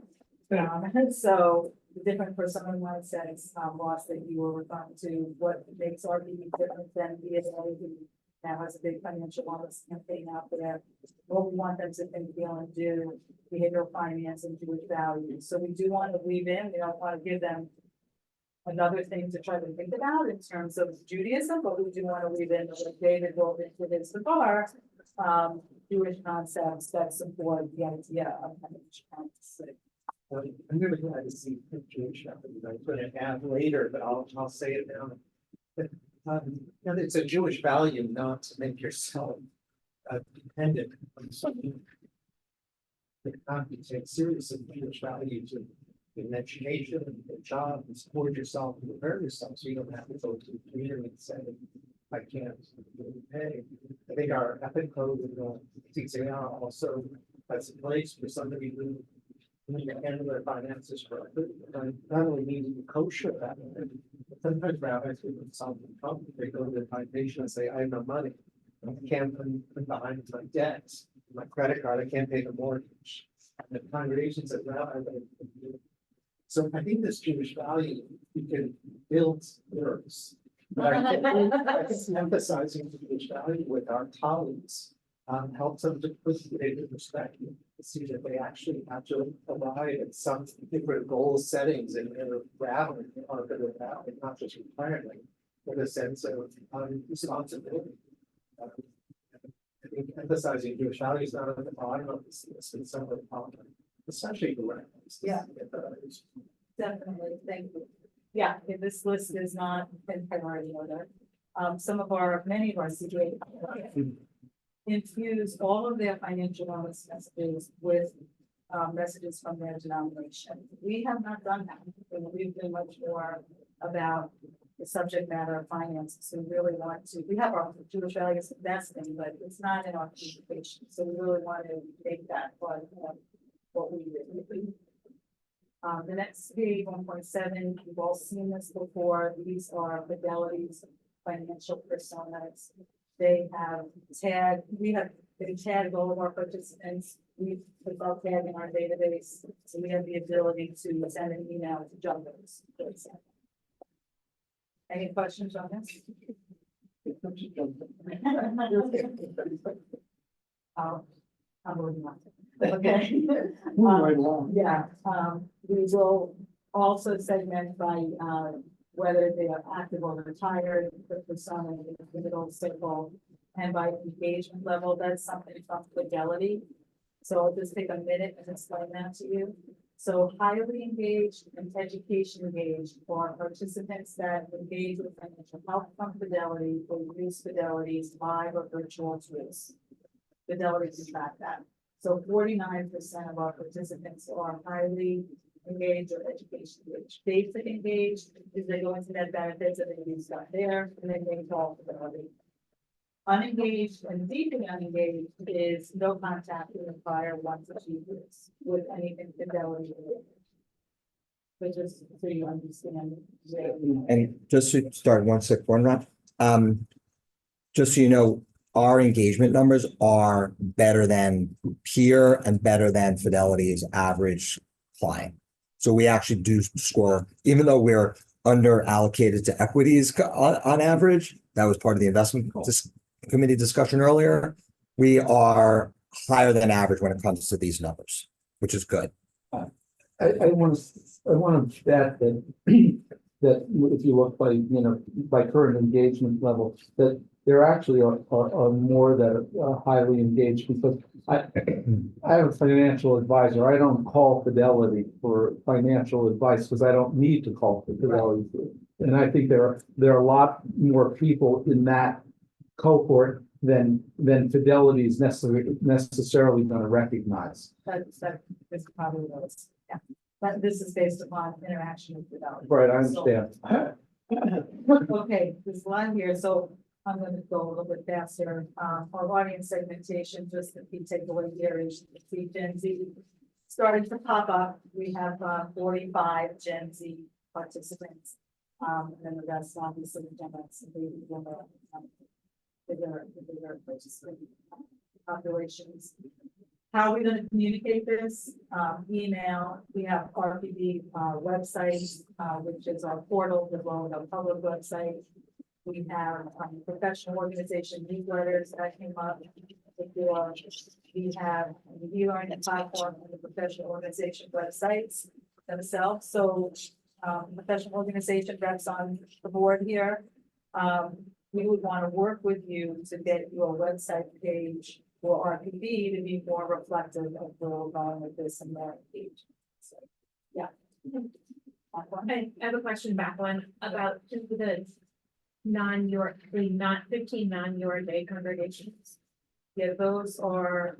So the different for someone who says, loss that you were referring to, what makes RPB different than BSA, who now has a big financial wellness campaign out there. What we want them to think, feel, and do, behavioral finance and Jewish values. So we do want to weave in, we don't want to give them another thing to try to think about in terms of Judaism, but we do want to weave in what David wrote into his bar, Jewish concepts that support the idea of financial wellness. I'm really glad to see Jewish stuff that I'm gonna add later, but I'll say it now. But, you know, it's a Jewish value not to make yourself dependent on something that can't be taken seriously. Jewish value to in education and a job and support yourself and prepare yourself so you don't have to go to the community and say, I can't pay. I think our ethic code and TCR also has a place for somebody who need to handle their finances correctly. And not only need to be kosher that, but sometimes rabbis who solve the problem, they go to the foundation and say, I have no money. I can't put behind my debt, my credit card, I can't pay the mortgage. And the congregation says, well, so I think this Jewish value, you can build yours. But I think emphasizing the Jewish value with our colleagues helps them to put it into perspective, to see that they actually have to arrive at some different goal settings in their traveling on the valley, not just retirement, but a sense of responsibility. emphasizing Jewish values, not at the bottom of this, in some of the bottom, essentially the. Yeah. Definitely, thank you. Yeah, this list is not in priority order. Many of our CPA infuse all of their financial wellness messages with messages from their denomination. We have not done that. We've been much more about the subject matter of finances. We really want to, we have our Jewish values investing, but it's not in our communication. So we really want to make that part of what we do. The next page, 1.7, you've all seen this before. These are Fidelity's financial personas. They have they tagged all of our participants. We put all tag in our database. So we have the ability to send an email to jumpers, for example. Any questions on this? I'm moving on. Okay. Right along. Yeah, we will also segment by, whether they are active or retired, the persona in the middle circle, and by engagement level. That's something from Fidelity. So I'll just take a minute and explain that to you. So highly engaged and education engaged are participants that engage with financial help from Fidelity or use Fidelity's live or virtual tools. Fidelity can track that. So 49% of our participants are highly engaged or education engaged. Basic engaged is they go into net benefits and they use stuff there and then they call Fidelity. Unengaged and deeply unengaged is no contact in the prior 1 to 2 years with anything Fidelity related. But just so you understand. And just to start one round, just so you know, our engagement numbers are better than peer and better than Fidelity's average client. So we actually do score, even though we're under allocated to equities on average, that was part of the investment committee discussion earlier. We are higher than average when it comes to these numbers, which is good. I want to bet that, that if you look by current engagement level, that there actually are more that are highly engaged, because I have a financial advisor. I don't call Fidelity for financial advice because I don't need to call for Fidelity. And I think there are a lot more people in that cohort than Fidelity is necessarily going to recognize. That is probably those, yeah. But this is based upon interaction with Fidelity. Right, I understand. Okay, this line here, so I'm gonna go a little bit faster. Our audience segmentation, just the key takeaway here is you see Gen Z starting to pop up. We have 45 Gen Z participants. And then the rest obviously the Gen X and baby boomer, bigger participant populations. How are we going to communicate this? Email. We have RPB website, which is our portal, as well as our public website. We have professional organization newsletters that came up before. We have the e-learning platform and the professional organization websites themselves. So professional organization reps on the board here. We would want to work with you to get your website page for RPB to be more reflective of where we're going with this and more engaged. So, yeah. I have a question back on about just the not 15 non-Your Day congregations. Yeah, those are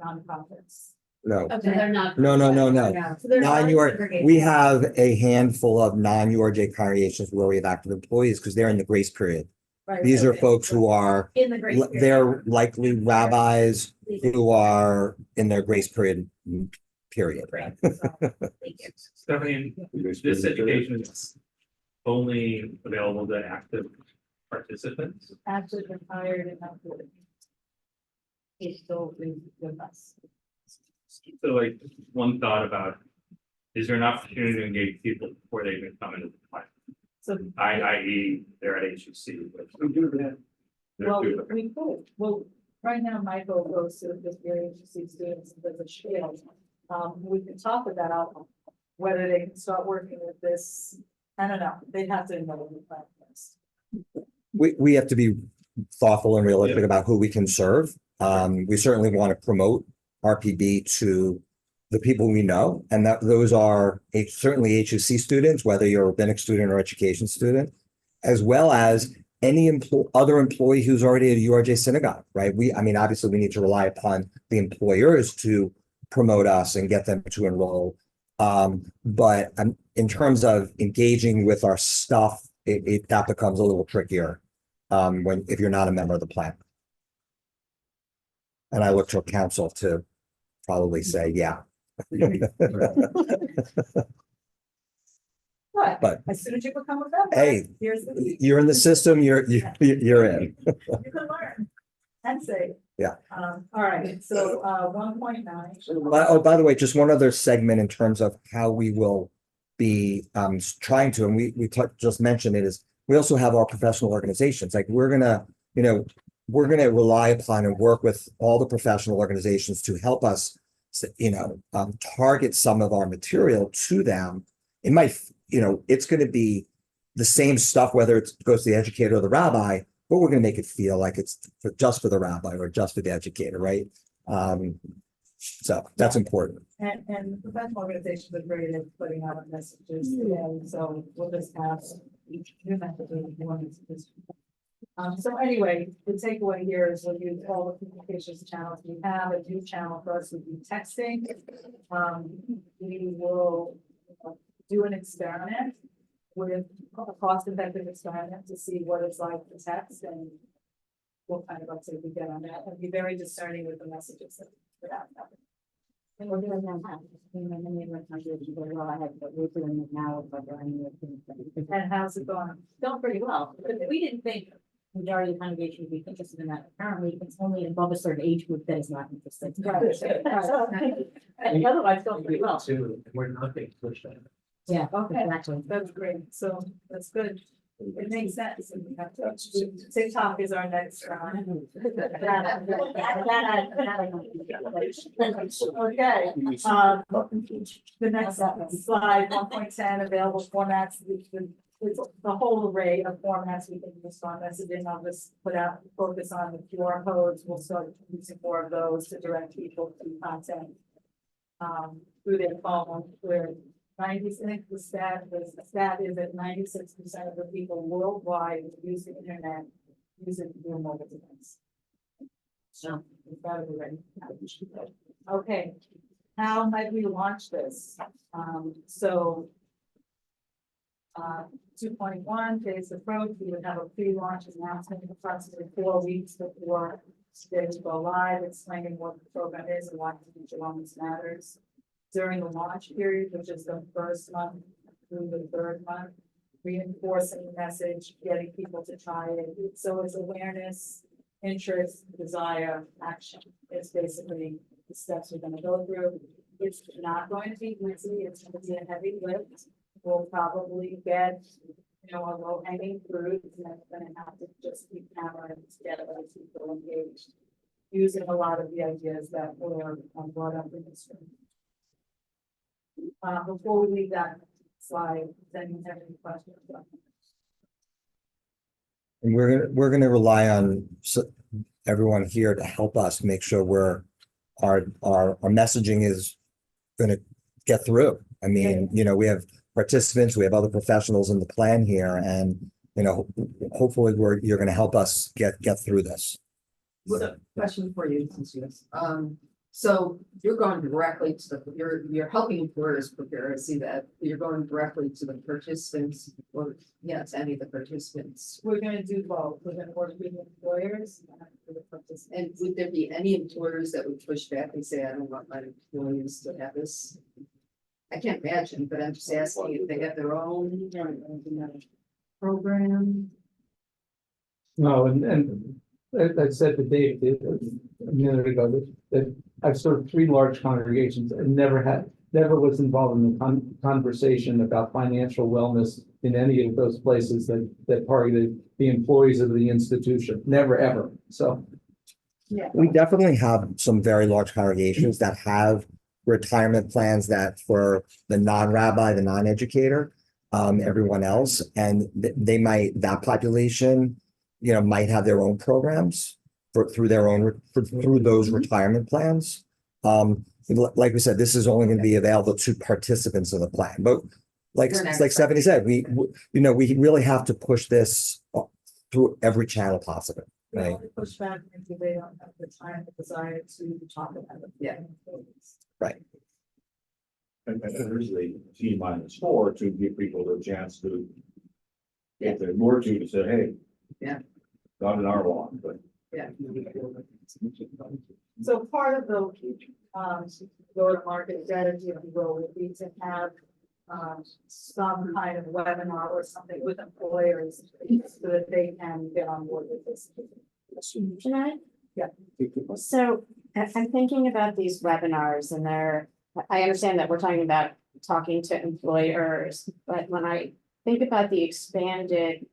nonprofits. No. Oh, so they're not. No. Yeah. So they're not Non-Your, congregations. we have a handful of non-URJ congregations where we have active employees because they're in the grace period. Right. These are folks who are, In the grace period. they're likely rabbis who are in their grace period. Right. Thank you. Stephanie, this education is only available to active participants. Active and hired and active. It's still with us. So like one thought about, is there an opportunity to engage people before they even come into the plan? So. i.e. they're at HEC. We do that. Well, we could, well, right now Michael goes to this very interesting students and does a share. We can talk about whether they can start working with this. I don't know, they'd have to know the plan first. We have to be thoughtful and realistic about who we can serve. We certainly want to promote RPB to the people we know, and that those are certainly HUC students, whether you're a rabbinic student or education student, as well as any other employee who's already at a URJ synagogue, right? I mean, obviously we need to rely upon the employers to promote us and get them to enroll. But in terms of engaging with our stuff, that becomes a little trickier if you're not a member of the plan. And I look to council to probably say, yeah. But As soon as you become a member. hey, Here's the. you're in the system, you're in. You can learn and say. Yeah. All right, so, 1.9. By the way, just one other segment in terms of how we will be trying to, and we just mentioned it, is we also have our professional organizations. Like we're gonna rely upon and work with all the professional organizations to help us, target some of our material to them. It might, it's gonna be the same stuff, whether it goes to the educator or the rabbi, but we're gonna make it feel like it's just for the rabbi or just for the educator, right? So that's important. And professional organizations are great at putting out messages, and so we'll just have each new message. So anyway, the takeaway here is we'll use all the communications channels we have. A new channel for us would be texting. We will do an experiment with a cost-effective experiment to see what it's like to text and what kind of uptake we get on that, and be very discerning with the messages that we put out. And we're doing that now. Many of our countries are very well ahead, but we're doing it now. And how's it going? Going pretty well, because we didn't think majority of the congregation would be interested in that. Apparently, it's only above a certain age group that is not interested. And otherwise, it's going pretty well. We're not being pushed out. Yeah, Okay, exactly. that's great. So that's good. It makes sense. And we have to, TikTok is our next round. Okay, the next slide, 1.10, available formats. It's the whole array of formats we can use for messaging. I'll just focus on the QR codes. We'll start using more of those to direct people to content through their phone, where 96, the stat is that 96% of the people worldwide use the internet using their mobile device. So we've got to be ready. Okay, how might we launch this? 2.1 phase approach, we would have a pre-launch announcement approximately 4 weeks before it's go live, explaining what the program is and why Teacher Wellness matters. During the launch period, which is the first month through the third month, reinforcing the message, getting people to try it. So it's awareness, interest, desire, action. It's basically the steps we're going to go through. It's not going to be easy. It's going to be a heavy lift. We'll probably get, a low hanging fruit, and then we're going to have to just keep hammering to get other people engaged, using a lot of the ideas that were brought up in this room. Before we leave that slide, does anyone have any questions? And we're gonna rely on everyone here to help us make sure our messaging is gonna get through. I mean, we have participants, we have other professionals in the plan here, and hopefully you're gonna help us get through this. Question for you, since so you're going directly to you're helping employers prepare, I see that, you're going directly to the participants, or, to any of the participants. We're gonna do both, we're gonna work with employers and the participants. And would there be any employers that would push back and say, I don't want my employees to have this? I can't imagine, but I'm just asking if they have their own program. No, and I said to Dave a minute ago that I've served 3 large congregations and never was involved in the conversation about financial wellness in any of those places that targeted the employees of the institution. Never, ever. So. Yeah. We definitely have some very large congregations that have retirement plans that for the non-rabbi, the non-educator, everyone else, and that population, might have their own programs. through their own, through those retirement plans. Like we said, this is only going to be available to participants of the plan, but like Stephanie said, we really have to push this through every channel possible, right? Push back if they don't have the time, the desire to talk about it. Yeah. Right. And usually T minus 4 to give people a chance to. If they're more to say, hey. Yeah. Not an hour long, but. Yeah. So part of the, go-to-market strategy, if you will, would be to have, some kind of webinar or something with employers so that they can get on board with this. Can I? Yeah. So I'm thinking about these webinars and I understand that we're talking about talking to employers, but when I think about the expanded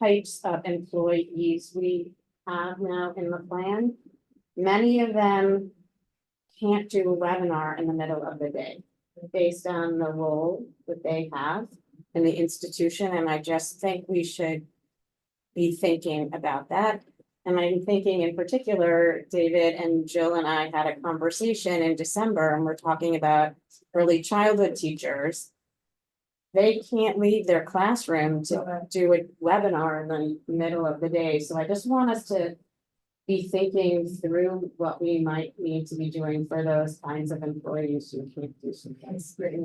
types of employees we have now in the plan, many of them can't do a webinar in the middle of the day based on the role that they have in the institution. And I just think we should be thinking about that. And I'm thinking in particular, David and Jill and I had a conversation in December, and we're talking about early childhood teachers. They can't leave their classroom to do a webinar in the middle of the day. So I just want us to be thinking through what we might need to be doing for those kinds of employees who can't do some things. Friday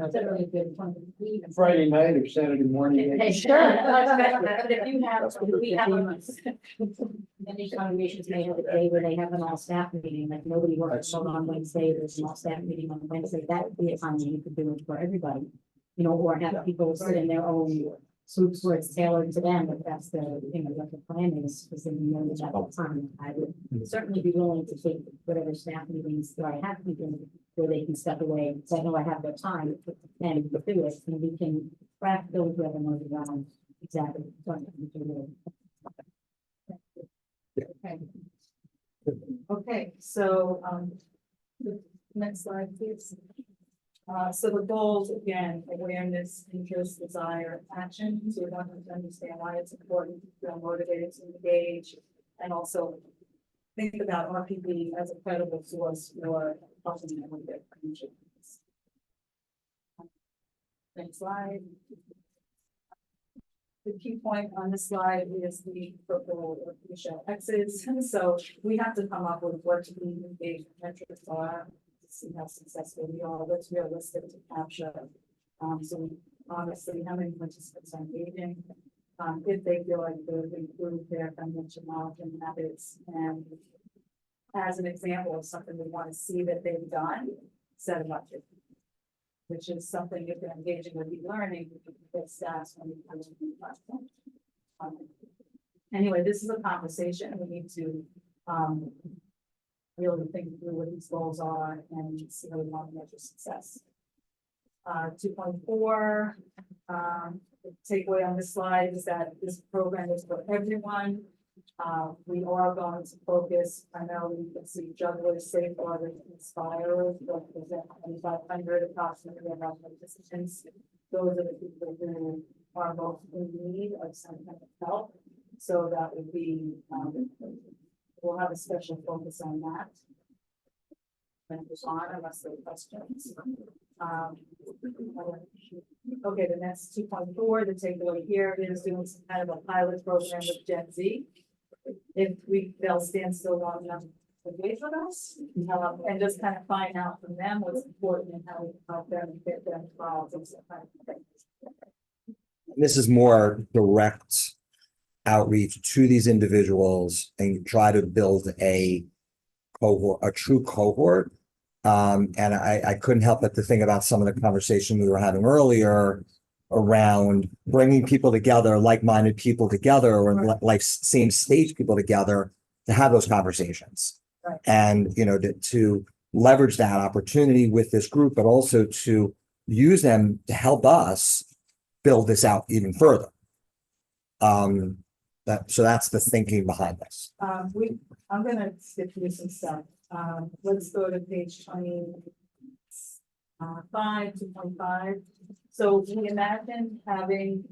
night or Saturday morning. Sure. But if you have, we have many congregations may have a day where they have an all staff meeting, like nobody works on Wednesday, there's an all staff meeting on Wednesday, that would be a time when you could do it for everybody. You know, or have people sit in their own groups where it's tailored to them, if that's the, what the plan is, because then you know that at the time, I would certainly be willing to take whatever staff meetings that I have people where they can step away, so I know I have their time and do it, and we can craft those webinars around exactly what we do. Okay. Okay, so, the next slide, please. So the goals, again, awareness, interest, desire, action, so we want them to understand why it's important to feel motivated to engage, and also think about RPB as a credible source for helping them with their financial needs. Next slide. The key point on this slide is the purple or Michelle X's, so we have to come up with what the engagement metrics are. See how successful we are, what's realistic to capture. So honestly, how many participants are engaging? If they feel like they've improved their financial knowledge and habits, and as an example of something we want to see that they've done, set a budget, which is something if they're engaging with e-learning, we can get stats when we come to the platform. Anyway, this is a conversation we need to really think through what these goals are and see how we want to measure success. 2.4, the takeaway on this slide is that this program is for everyone. We are going to focus primarily, you can see jugglers, safeguarders, inspirers, represent 2,500 approximately of our participants. Those are the people who are most in need of some kind of help. So that would be, we'll have a special focus on that. And on unless there are questions. Okay, the next 2.4, the takeaway here is doing some kind of a pilot program with Gen Z. If they'll stand still long enough to engage with us, and just kind of find out from them what's important and how we can help them get them involved in some kind of thing. This is more direct outreach to these individuals and try to build a cohort, a true cohort. And I couldn't help but to think about some of the conversation we were having earlier around bringing people together, like-minded people together, or like same stage people together to have those conversations. Right. And, to leverage that opportunity with this group, but also to use them to help us build this out even further. So that's the thinking behind this. I'm gonna skip through some stuff. Let's go to page 25, 2.5. So we imagine having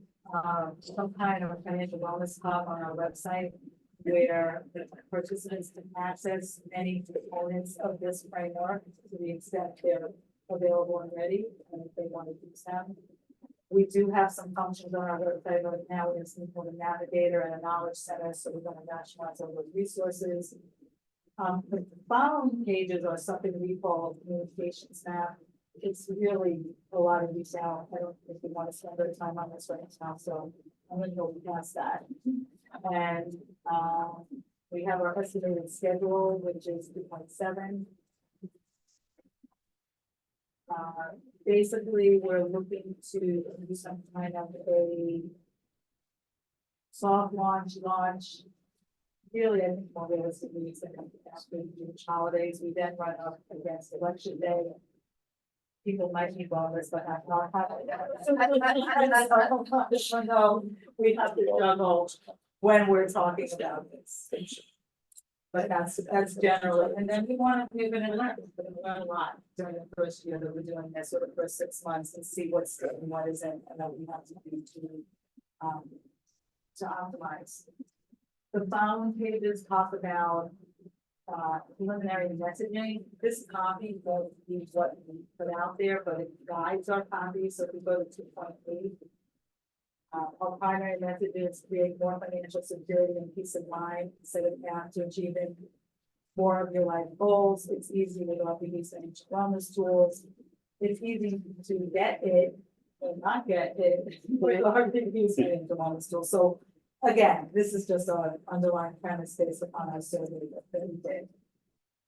some kind of financial wellness hub on our website where the participants can access any components of this framework to the extent they're available and ready, and if they want to use them. We do have some functions on our website right now, we have something called a navigator and a knowledge center, so we're gonna nationalize all those resources. The following pages are something we call communications map. It's really a lot of detail. I don't think we want to spend our time on this right now, so I'm gonna go past that. And, we have our estimated schedule, which is 2.7. Basically, we're looking to do some kind of a soft launch. Really, I think more realistically, it's going to be after the Jewish holidays. We then run up against election day. People might be bonus, but I'm not having that. I know we have to juggle when we're talking about this. But that's generally, and then we want to, we're gonna learn a lot during the first year that we're doing this, or the first 6 months, and see what's good and what isn't, and that we have to do to optimize. The following pages talk about preliminary messaging. This copy won't be what we put out there, but it guides our copy. So if we go to 2.8, our primary message is create more financial security and peace of mind, set a path to achieving more of your life goals. It's easy with RPB's financial wellness tools. It's easy to get it or not get it with RPB's financial wellness tools. So again, this is just our underlying premise based upon our survey that we did.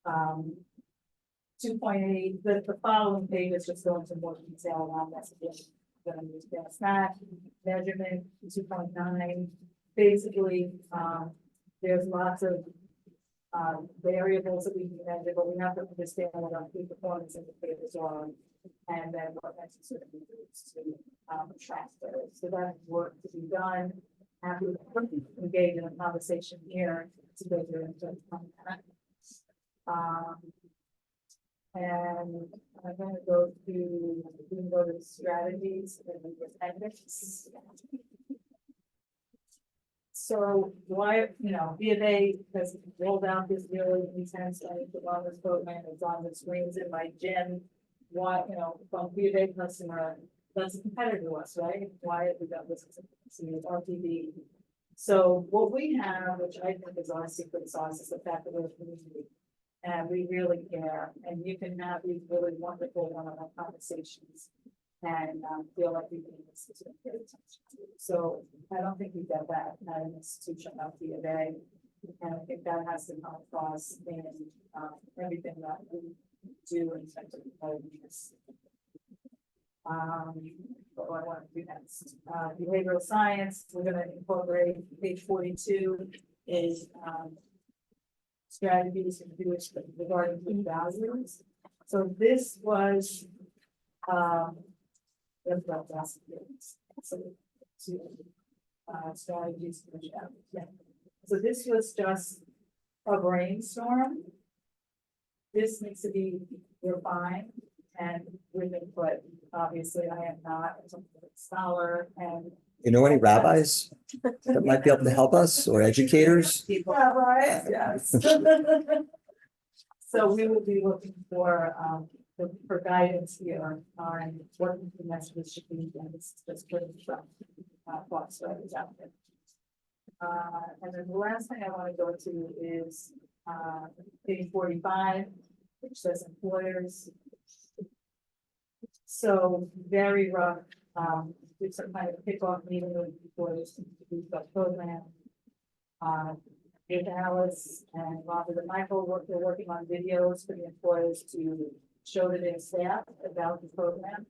2.8, the following page is just going into more detail around messaging. That measurement 2.9. Basically, there's lots of variables that we can measure, but we have to understand what our key performance indicators are, and then what necessary is to track those. So that's work to be done. Happy to engage in a conversation here to go through and that. And I'm going to go to, we can go to strategies and the appendix. So why, B of A has rolled out this really intense financial wellness program. It's on the screens in my gym. Why, from B of A customer, that's a competitor to us, right? Why have we got this as RTB? So what we have, which I think is our secret sauce, is the fact that we're a community. And we really care, and you can have these really wonderful one-on-one conversations and feel like we can listen to them. So I don't think we get that at an institution like B of A, and I think that has to come across in everything that we do in terms of competitiveness. What do I want to do next? Behavioral science, we're going to incorporate page 42 is strategies and do it regarding key values. So this was strategies. So this was just a brainstorm. This needs to be refined and with input. Obviously, I am not a scholar, and You know any rabbis that might be able to help us, or educators? rabbis, yes. So we will be looking for guidance here on what the messages should be, and it's just putting from thoughts right out there. And then the last thing I want to go to is page 45, which says employers. So very rough, do some kind of kickoff meeting with employers to do the program. With Alice and Robert and Michael, they're working on videos for the employers to show to their staff about the program.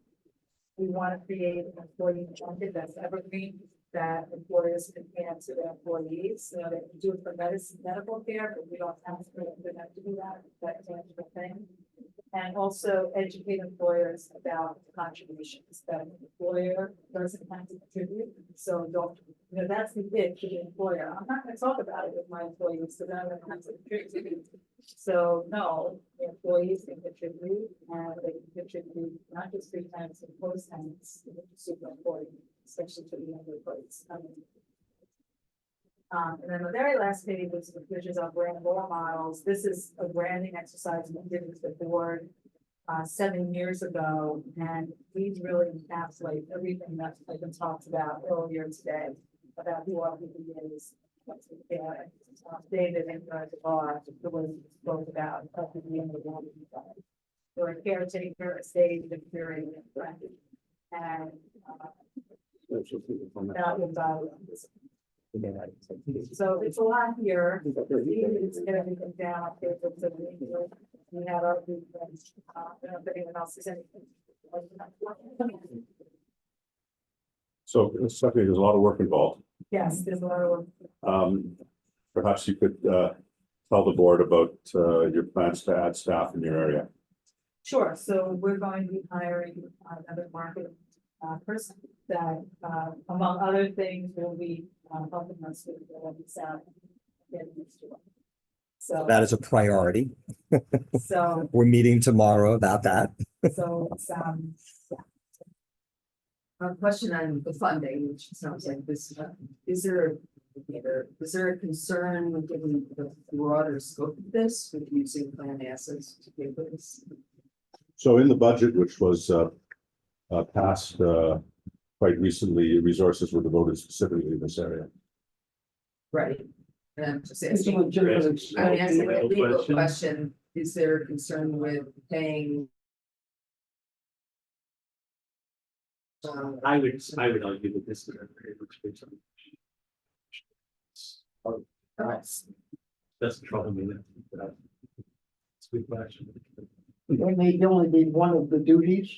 We want to create an employee incentive that's evergreen, that employers can hand to their employees. They can do it for medical care, but we don't have to do that. That's a tangible thing. And also educate employers about contributions that an employer doesn't have to contribute. So don't, that's the bid to the employer. I'm not going to talk about it with my employees, so then I'm going to have to contribute. So no, the employees can contribute, and they can contribute not just 3 times and post times, which is super important, especially to the younger employees. And then the very last page was the pictures of brand role models. This is a branding exercise we did with the board 7 years ago, and these really encapsulate everything that's been talked about earlier today about who our people is. David and are the way we spoke about at the end of the world. We're a caretaker, a stage, a curator, and that was so it's a lot here. It's everything down here. We have our blueprints, if anyone else is anything. So Stephanie, there's a lot of work involved. Yes, there's a lot of work. Perhaps you could tell the board about your plans to add staff in your area. Sure, so we're going to be hiring another marketing person that, among other things, will be helping us with the sound. So That is a priority. So We're meeting tomorrow about that. so it's A question on the funding, which sounds like this, is there a concern with given the broader scope of this, with using plan assets to pay for this? So in the budget, which was passed quite recently, resources were devoted specifically to this area. Right. And I'm just It's a asking, legitimate. I'm asking a Legal legal question. question, is there a concern with paying? I would argue that this is a very much big time. Doesn't trouble me that. It's a good question. It may only be one of the duties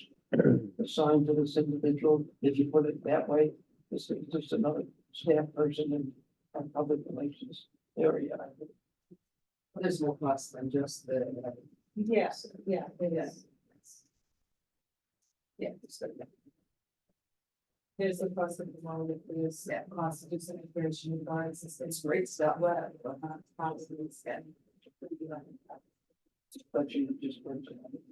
assigned to this individual, if you put it that way. This is just another staff person in a public relations area. There's more cost than just the. yes, yeah, it is. Yeah. There's the cost of the moment, there's cost to do some integration with our system. It's great stuff. What, probably it's getting. But you just.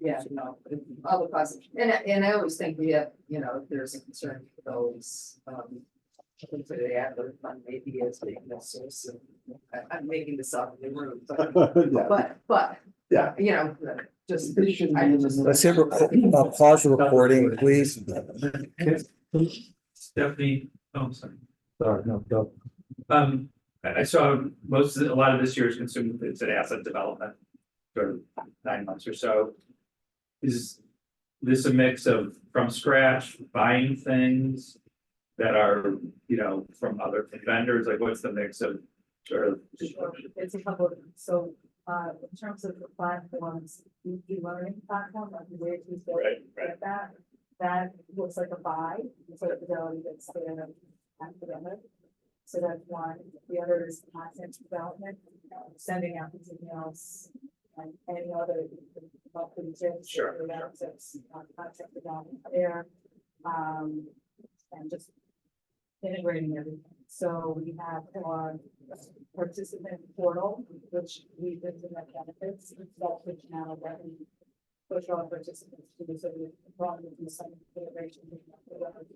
Yeah, no, all the costs, and I always think we have, you know, if there's a concern for those, for the adler fund maybe as being a source of, I'm making this up in the room, but, Yeah. you know, just. This shouldn't be in the- Let's hit pause the recording, please. Stephanie, oh, I'm sorry. Sorry, no, go. I saw a lot of this year's consumed, it's an asset development. For 9 months or so. Is this a mix of from scratch, buying things that are, you know, from other vendors? Like what's the mix of sort of? It's a couple of, so, in terms of the platforms, the learning platform, like the way to get that looks like a buy, so that Fidelity gets their academic. So that's one. The other is content development, sending out these emails and any other. Sure. Content development there, and just integrating everything. So we have our participant portal, which we've been to the benefits, that's the channel that we push our participants to, so we probably do some integration,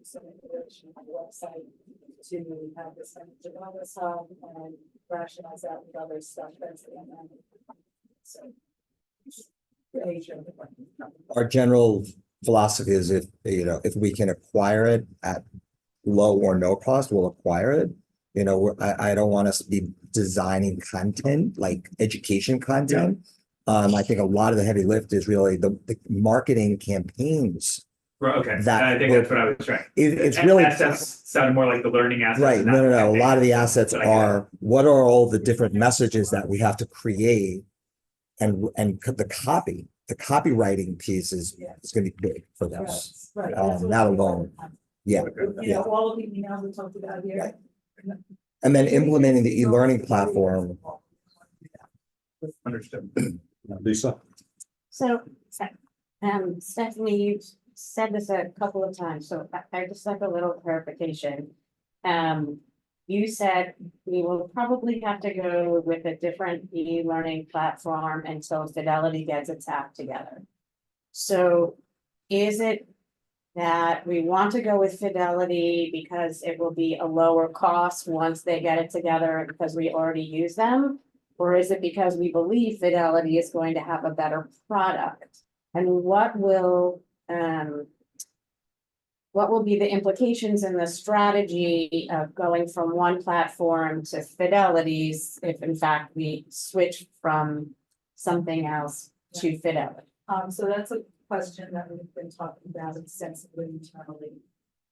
some integration on the website to have this wellness hub and rationalize that with other stuff that's in there. So. Our general philosophy is if we can acquire it at low or no cost, we'll acquire it. I don't want us to be designing content, like education content. I think a lot of the heavy lift is really the marketing campaigns. Right, okay, That I think that's what I was trying. It's really. Assets sounded more like the learning assets. Right, and no. not A lot of the assets But I get it. are, what are all the different messages that we have to create? And the copywriting piece is gonna be big for them. Right. That alone, yeah. All of the emails we talked about here. And then implementing the e-learning platform. Understood. Lisa? So, Stephanie, you said this a couple of times, so I just like a little clarification. You said we will probably have to go with a different e-learning platform until Fidelity gets its act together. So is it that we want to go with Fidelity because it will be a lower cost once they get it together because we already use them? Or is it because we believe Fidelity is going to have a better product? And what will be the implications in the strategy of going from one platform to Fidelity's if in fact we switch from something else to Fidelity? So that's a question that we've been talking about extensively internally.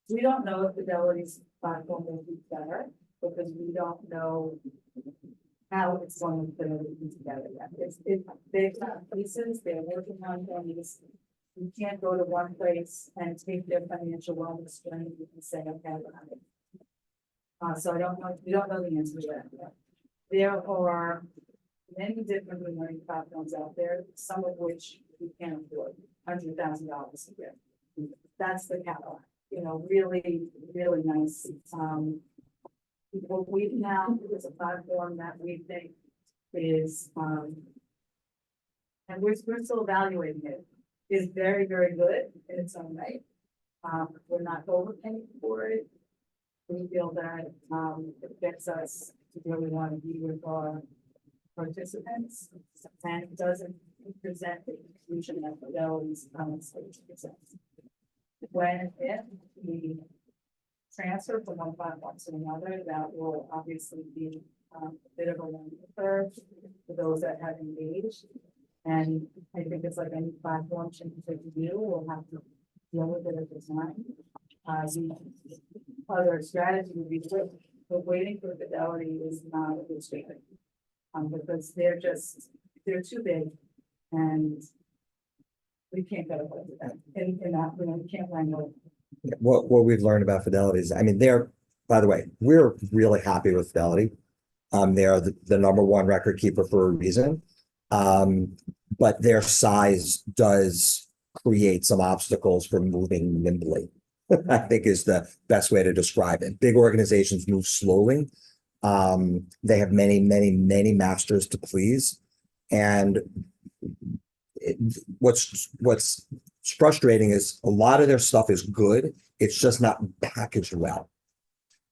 We don't know if Fidelity's platform will be better because we don't know how it's going to be together yet. They've got pieces, they're working on things. You can't go to one place and take their financial wellness journey and say, okay, I got it. So I don't know, we don't know the answer to that yet. There are many different learning platforms out there, some of which we can't afford, $100,000 a year. That's the catalog, really, really nice. What we've now is a platform that we think is, and we're still evaluating it, is very, very good in its own right. We're not overpaying for it. We feel that it gets us to where we want to be with our participants, and it doesn't present the inclusion that Fidelity's stage presents. When if we transfer from one platform to another, that will obviously be a bit of a learning curve for those that have engaged. And I think it's like any platform change that you do, we'll have to deal with it at the time. The other strategy would be but waiting for Fidelity is not a good strategy. Because they're too big and we can't get away with that. And that, we can't line up. What we've learned about Fidelity is, I mean, by the way, we're really happy with Fidelity. They are the number one record keeper for a reason. But their size does create some obstacles for moving nimbly, I think is the best way to describe it. Big organizations move slowly. They have many, many, many masters to please. And what's frustrating is a lot of their stuff is good. It's just not packaged well.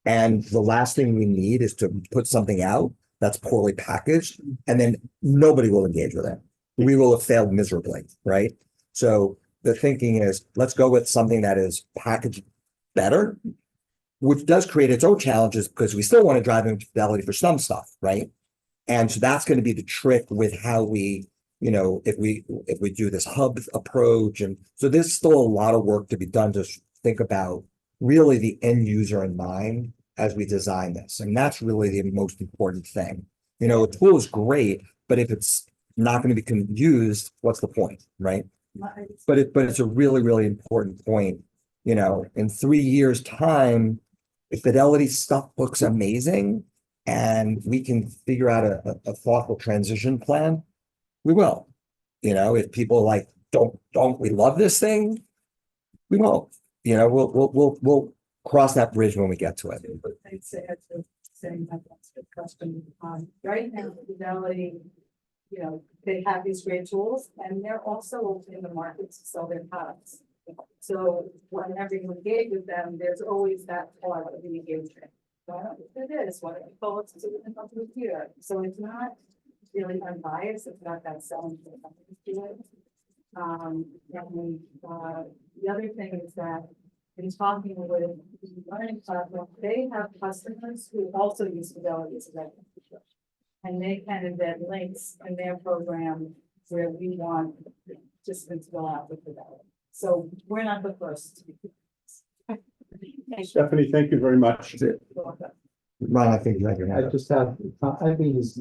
And the last thing we need is to put something out that's poorly packaged, and then nobody will engage with it. We will have failed miserably, right? So the thinking is, let's go with something that is packaged better, which does create its own challenges because we still want to drive into Fidelity for some stuff, right? And so that's going to be the trick with how we, if we do this hub approach. And so there's still a lot of work to be done to think about really the end user in mind as we design this. And that's really the most important thing. A tool is great, but if it's not going to be used, what's the point, right? But it's a really, really important point. In 3 years' time, if Fidelity stuff looks amazing and we can figure out a thoughtful transition plan, we will. If people don't we love this thing? We won't. We'll cross that bridge when we get to it. I'd say to saying that that's a good question. Right now, Fidelity, they have these great tools and they're also in the market to sell their products. So whenever you engage with them, there's always that part of the engagement. Why don't you do this? Why don't you call it to the company here? So it's not really unbiased. It's not that selling to the company to it. The other thing is that in talking with the learning platform, they have customers who also use Fidelity as a reference. And they can embed links in their program where we want participants to go out with Fidelity. So we're not the first. Stephanie, thank you very much. Ron, I think you have your hand I up. just have, I think it's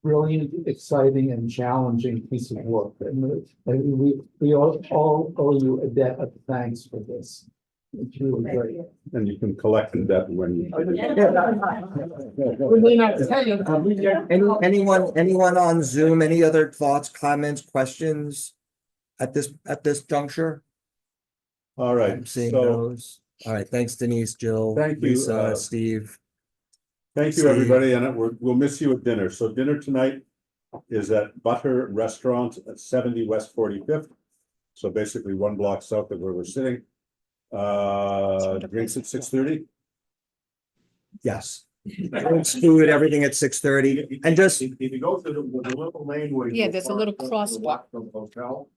brilliant, exciting and challenging piece of work. And we all owe you a debt of thanks for this. It's really great. And you can collect that when you. Anyone on Zoom, any other thoughts, comments, questions at this juncture? All right. I'm seeing So those. All right, thanks Denise, Jill, Thank you, Lisa, Steve. thank you, Steve. everybody. And we'll miss you at dinner. So dinner tonight is at Butter Restaurant at 70 West 45th. So basically 1 block south of where we're sitting. Drinks at 6:30? Yes. Drinks, food, everything at 6:30 and just, If you go through the little lane where. you Yeah, there's a little park crosswalk. From the hotel,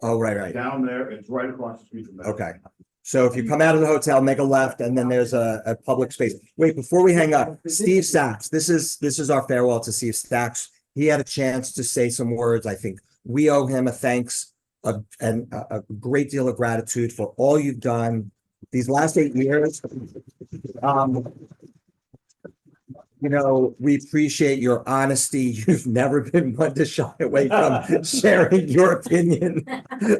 oh, right. down there, it's right across the street from that. Okay. So if you come out of the hotel, make a left and then there's a public space. Wait, before we hang up, Steve Sachs, this is our farewell to Steve Sachs. He had a chance to say some words. I think we owe him a thanks and a great deal of gratitude for all you've done these last 8 years. You know, we appreciate your honesty. You've never been one to shy away from sharing your opinion,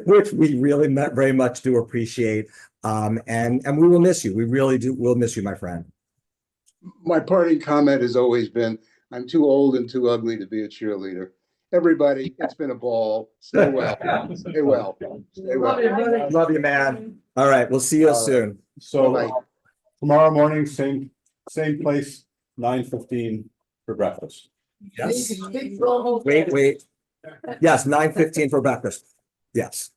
which we really very much do appreciate. And we will miss you. We really do. We'll miss you, my friend. My parting comment has always been, I'm too old and too ugly to be a cheerleader. Everybody, it's been a ball. Stay well. Stay well. Stay well. Love you, man. All right, we'll see you soon. So Bye-bye. tomorrow morning, same place, 9:15 for breakfast. Yes. Wait. Yes, 9:15 for breakfast. Yes.